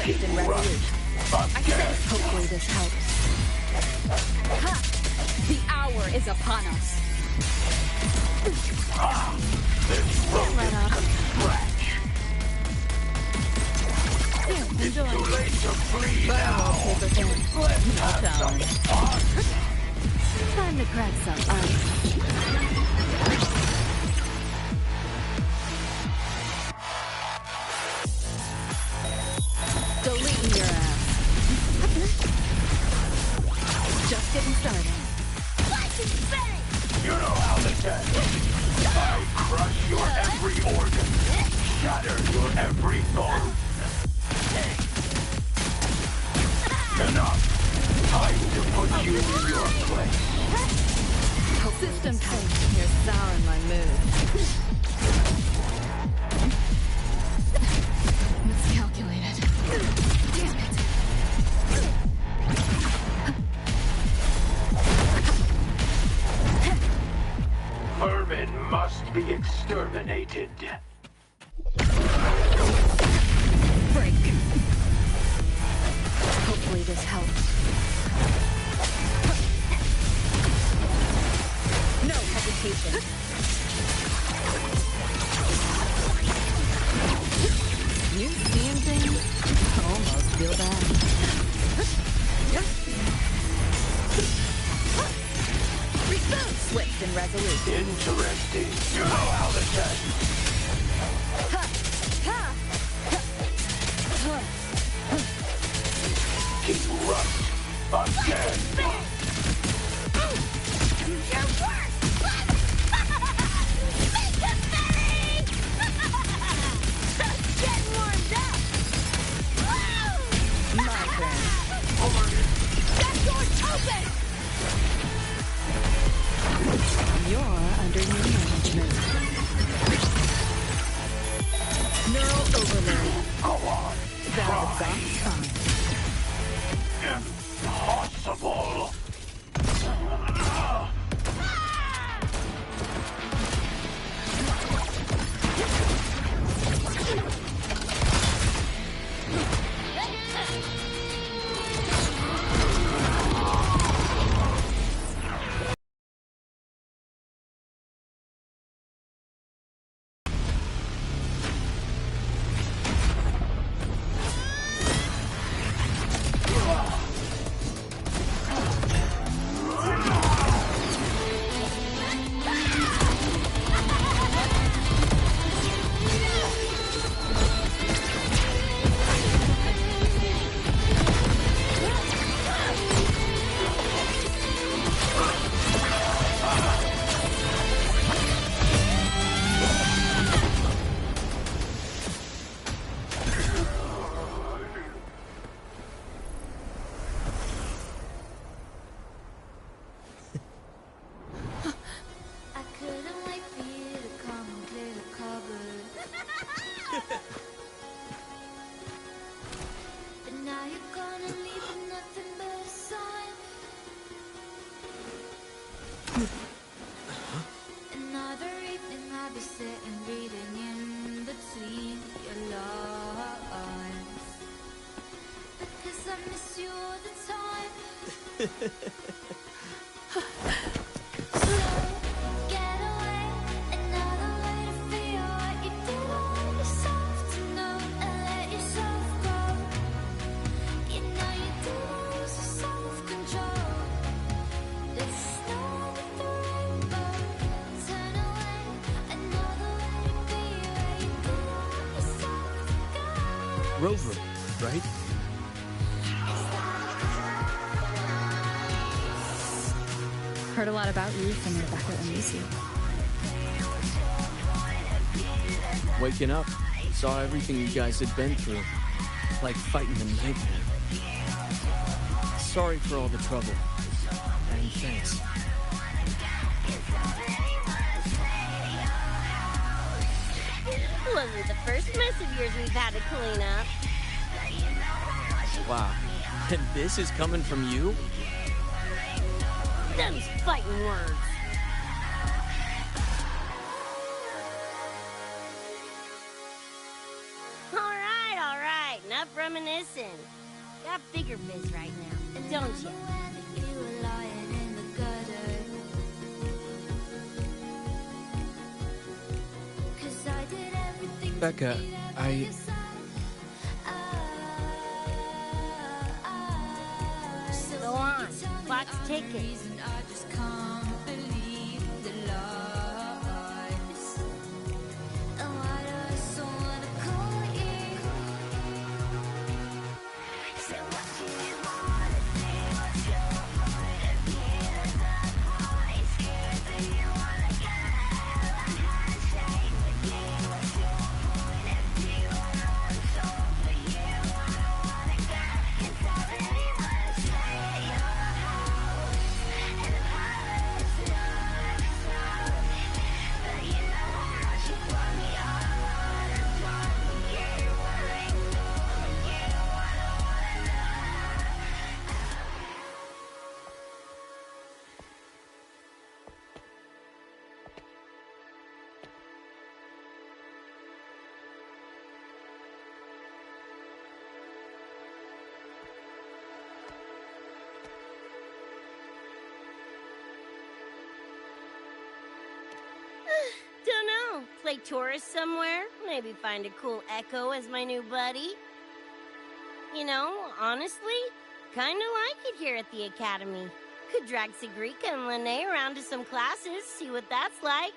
Swift and resolute. Hopefully this helps. Ha! The hour is upon us. Can't let up. It's too late to flee Firewall now. paper thin. Let's No have some challenge. fun. Time to crack some ice. Deleting your ass. Just getting started. You know how to test. I crush your every organ, shatter your every bone. Enough. Time to put you in your place. System tight. You're souring my mood. Miscalculated. Damn it. Vermin must be exterminated. Break. Hopefully this helps. No hesitation. You seeing things? Almost feel bad. Swift and resolute. Interesting. You know how to test. King Rust again. Your worst! Make it Betty! Just getting warmed up! Woo! My turn. That door's open! You're under new management. Neural overload. Go on. Valid exhaust on. Impossible. I couldn't wait for you to come and clear the cupboard. But now you're gonna leave with nothing but a sign. Another evening I'll be sitting reading in between your lines. Because I miss you all the time. Get away, another way to feel what you did on yourself to know and let yourself go. You know you do lose your self-control. There's snow with the rainbow. Turn away, another way to be where you did on yourself to go. Rover, right? Heard a lot about you from Rebecca and Lucy. Waking up, saw everything you guys had been through. Like fighting the nightmare. Sorry for all the trouble. And thanks. Wasn't the first mess of yours we've had to clean up. Wow. And this is coming from you? Them's fighting words. All right. enough reminiscing. Got bigger biz right now, don't you? Becca, Go on, clock's ticking. Don't know. Play tourist somewhere? Maybe find a cool Echo as my new buddy? You know, honestly, kinda like it here at the Academy. Could drag Sigrika and Lene around to some classes, see what that's like.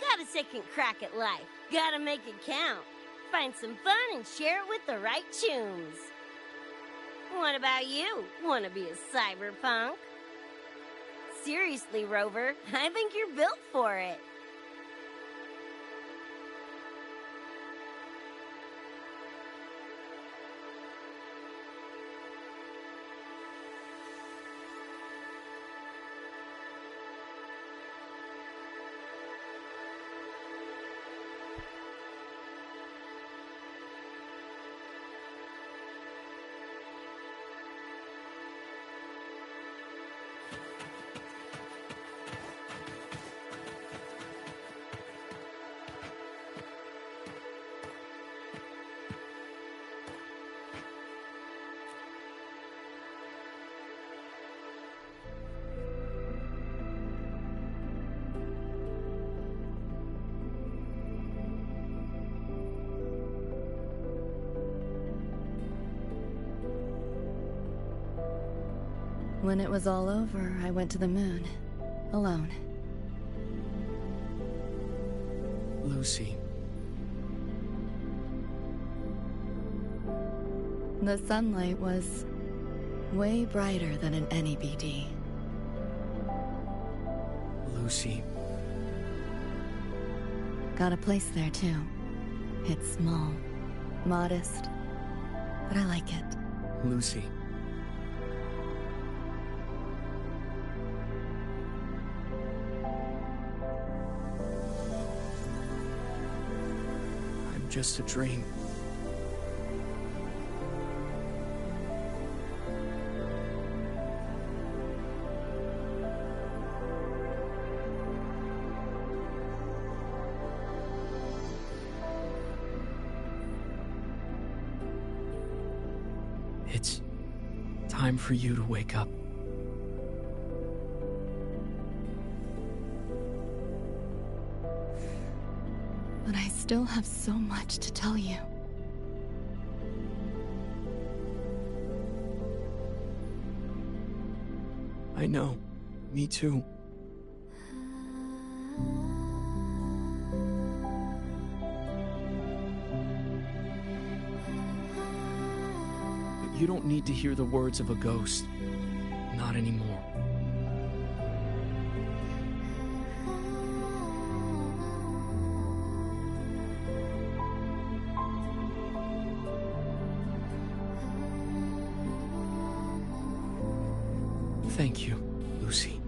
Got a second crack at life. Gotta make it count. Find some fun and share it with the right tunes. What about you? Wanna be a cyberpunk? Seriously, Rover, I think you're built for it. When it was all over, I went to the moon. Alone. Lucy. The sunlight was way brighter than in any BD. Lucy. Got a place there too. It's small, modest, but I like it. Lucy. I'm just a dream. It's time for you to wake up. But I still have so much to tell you. I know. Me too. You don't need to hear the words of a ghost. Not anymore. Thank you, Lucy.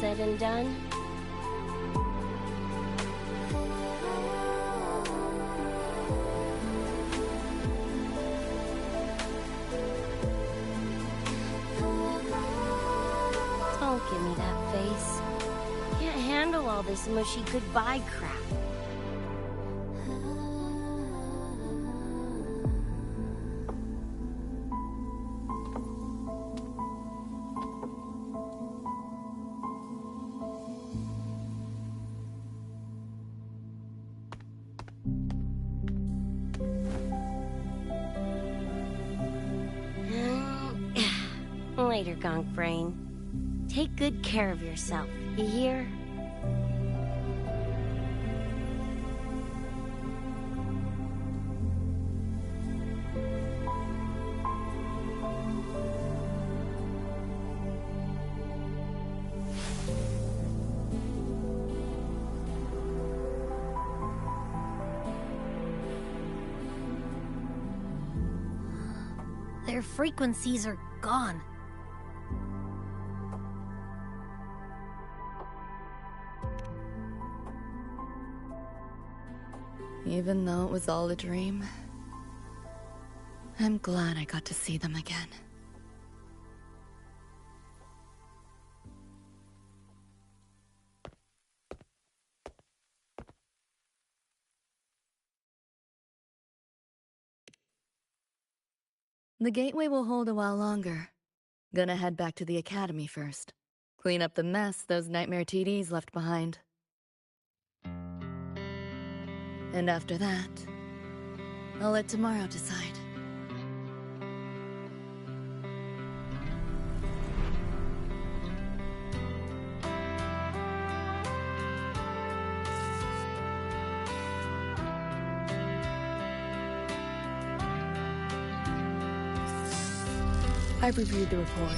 said and done. Don't give me that face. Can't handle all this mushy goodbye crap. Later, Gonk Brain. Take good care of yourself, you hear? Their frequencies are gone. Even though it was all a dream, I'm glad I got to see them again. The gateway will hold a while longer. Gonna head back to the academy first. Clean up the mess those nightmare TDs left behind. And after that, I'll let tomorrow decide. I've reviewed the report.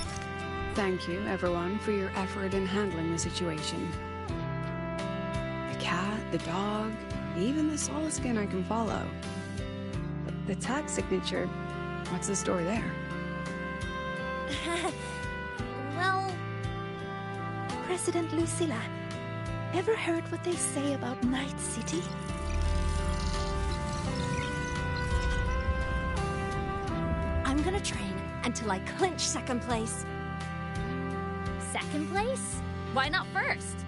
Thank you, everyone, for your effort in handling the situation. The cat, the dog, even the solid skin I can follow. But the tag signature, what's the story there? Well, President Lucilla, ever heard what they say about Night City? I'm gonna train until I clinch second place. Second place? Why not first?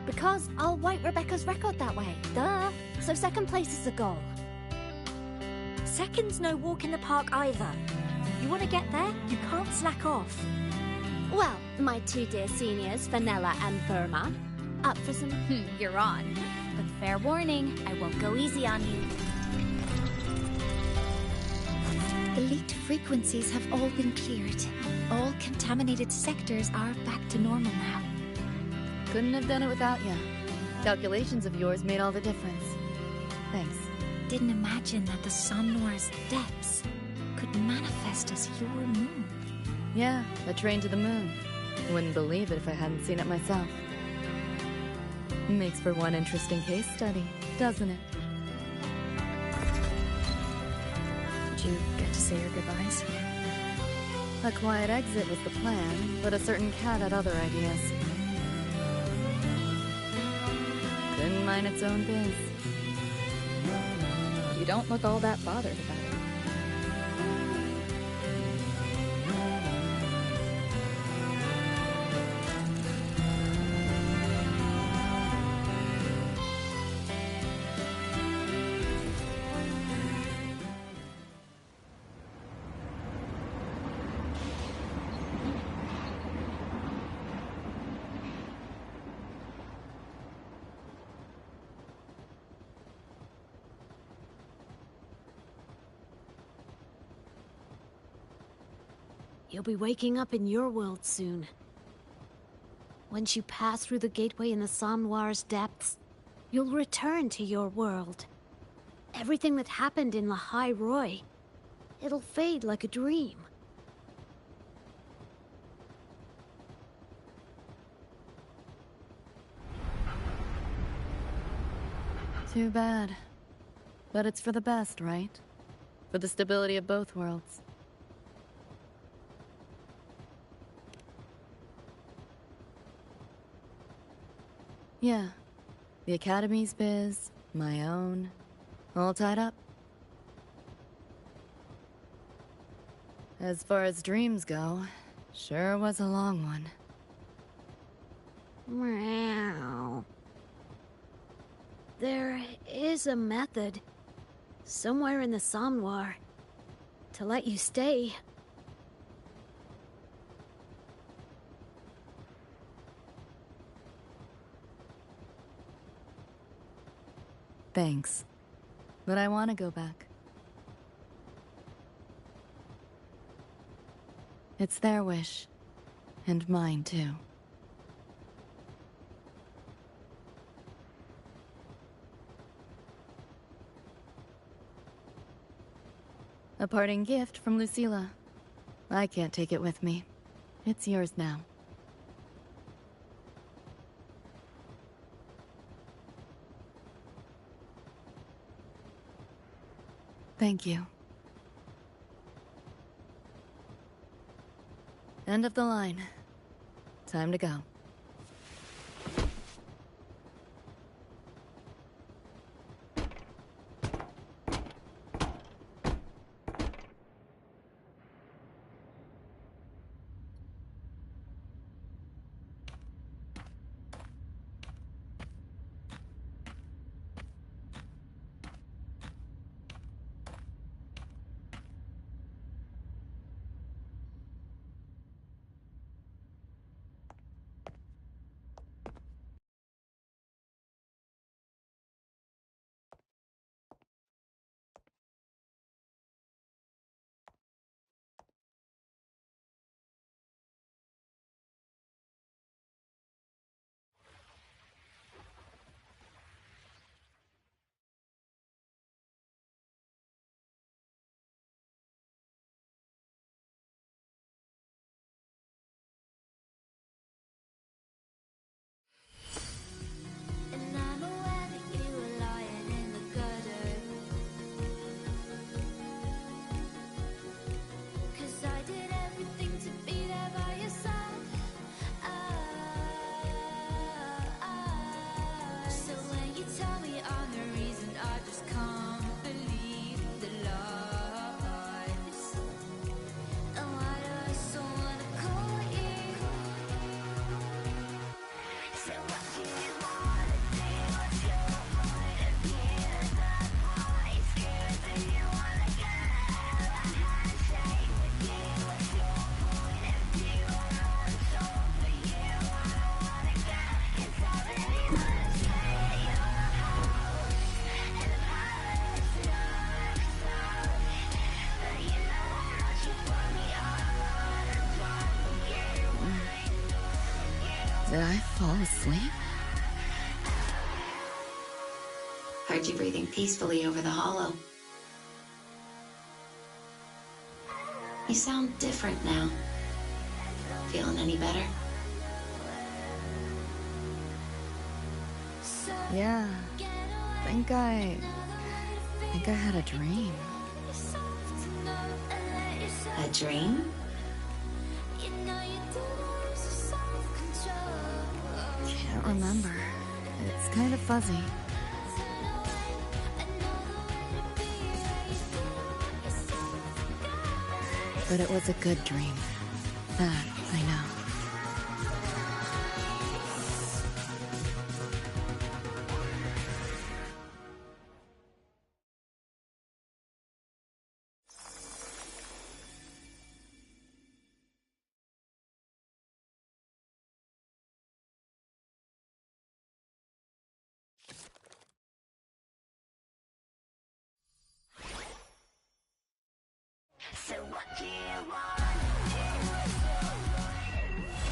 Because I'll wipe Rebecca's record that way. Duh. So second place is the goal. Second's no walk in the park either. You want to get there, you can't slack off. Well, my two dear seniors, Vanilla and Verma, up for some you're on. But fair warning, I won't go easy on you. The leaked frequencies have all been cleared. All contaminated sectors are back to normal now. Couldn't have done it without you. Calculations of yours made all the difference. Thanks. Didn't imagine that the Somnor's depths could manifest as your moon. Yeah, a train to the moon. Wouldn't believe it if I hadn't seen it myself. Makes for one interesting case study, doesn't it? Did you get to say your goodbyes? A quiet exit was the plan, but a certain cat had other ideas. Couldn't mind its own biz. You don't look all that bothered about it. You'll be waking up in your world soon. Once you pass through the gateway in the Somnoir's depths, you'll return to your world. Everything that happened in La High Roy, it'll fade like a dream. Too bad. But it's for the best, right? For the stability of both worlds. Yeah. The Academy's biz, my own. All tied up. As far as dreams go, sure was a long one. Meow. There is a method, somewhere in the Somnoir, to let you stay. Thanks. But I want to go back. It's their wish. And mine, too. A parting gift from Lucilla. I can't take it with me. It's yours now. Thank you. End of the line. Time to go. And I'm aware that you were lying in the gutter. 'Cause I did everything to be there by your side. So when you tell me I'm the reason, I just can't believe the lies. And why do I so wanna call you? So what do you wanna do? What's your point of view? That's why scared that you wanna get a handshake with you. What's your point of view? I know it's all for you. I don't wanna get inside anyone's head. You're a house in a palace, not south. But you know how much you put me on. That's why I forget you. Did I fall asleep? Heard you breathing peacefully over the hollow. You sound different now. Feeling any better? Yeah. Think I had a dream. A dream? Can't remember. It's kind of fuzzy. But it was a good dream. That I know. So what do you wanna do? What's your point of view?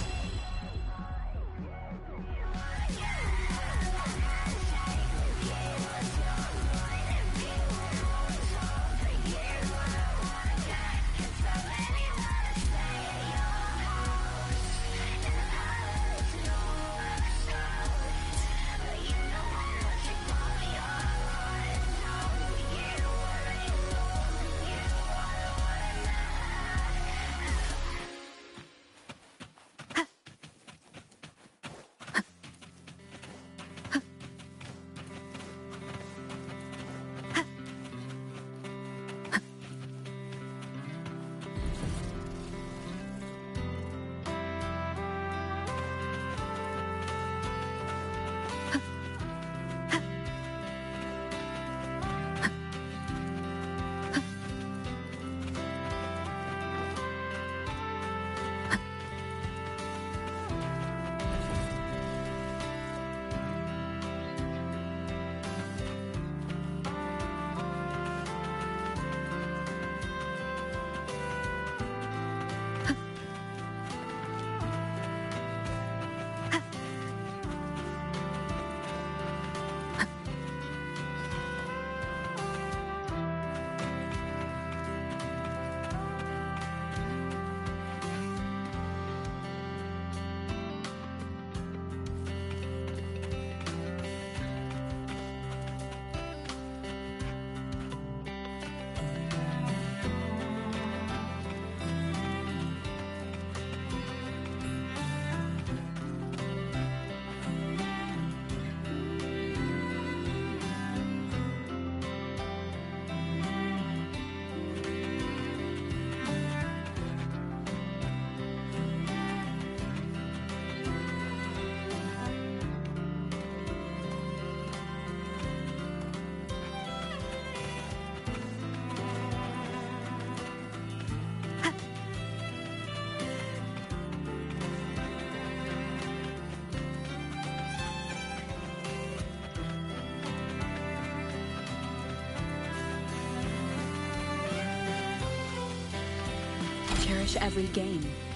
You wanna get a handshake with you. What's your point of view? I know it's all for you. I don't wanna get inside anyone to say your house in a palace, nowhere south. But you know how much you put me on. It's all for you. I ain't over you. I don't wanna finish every game.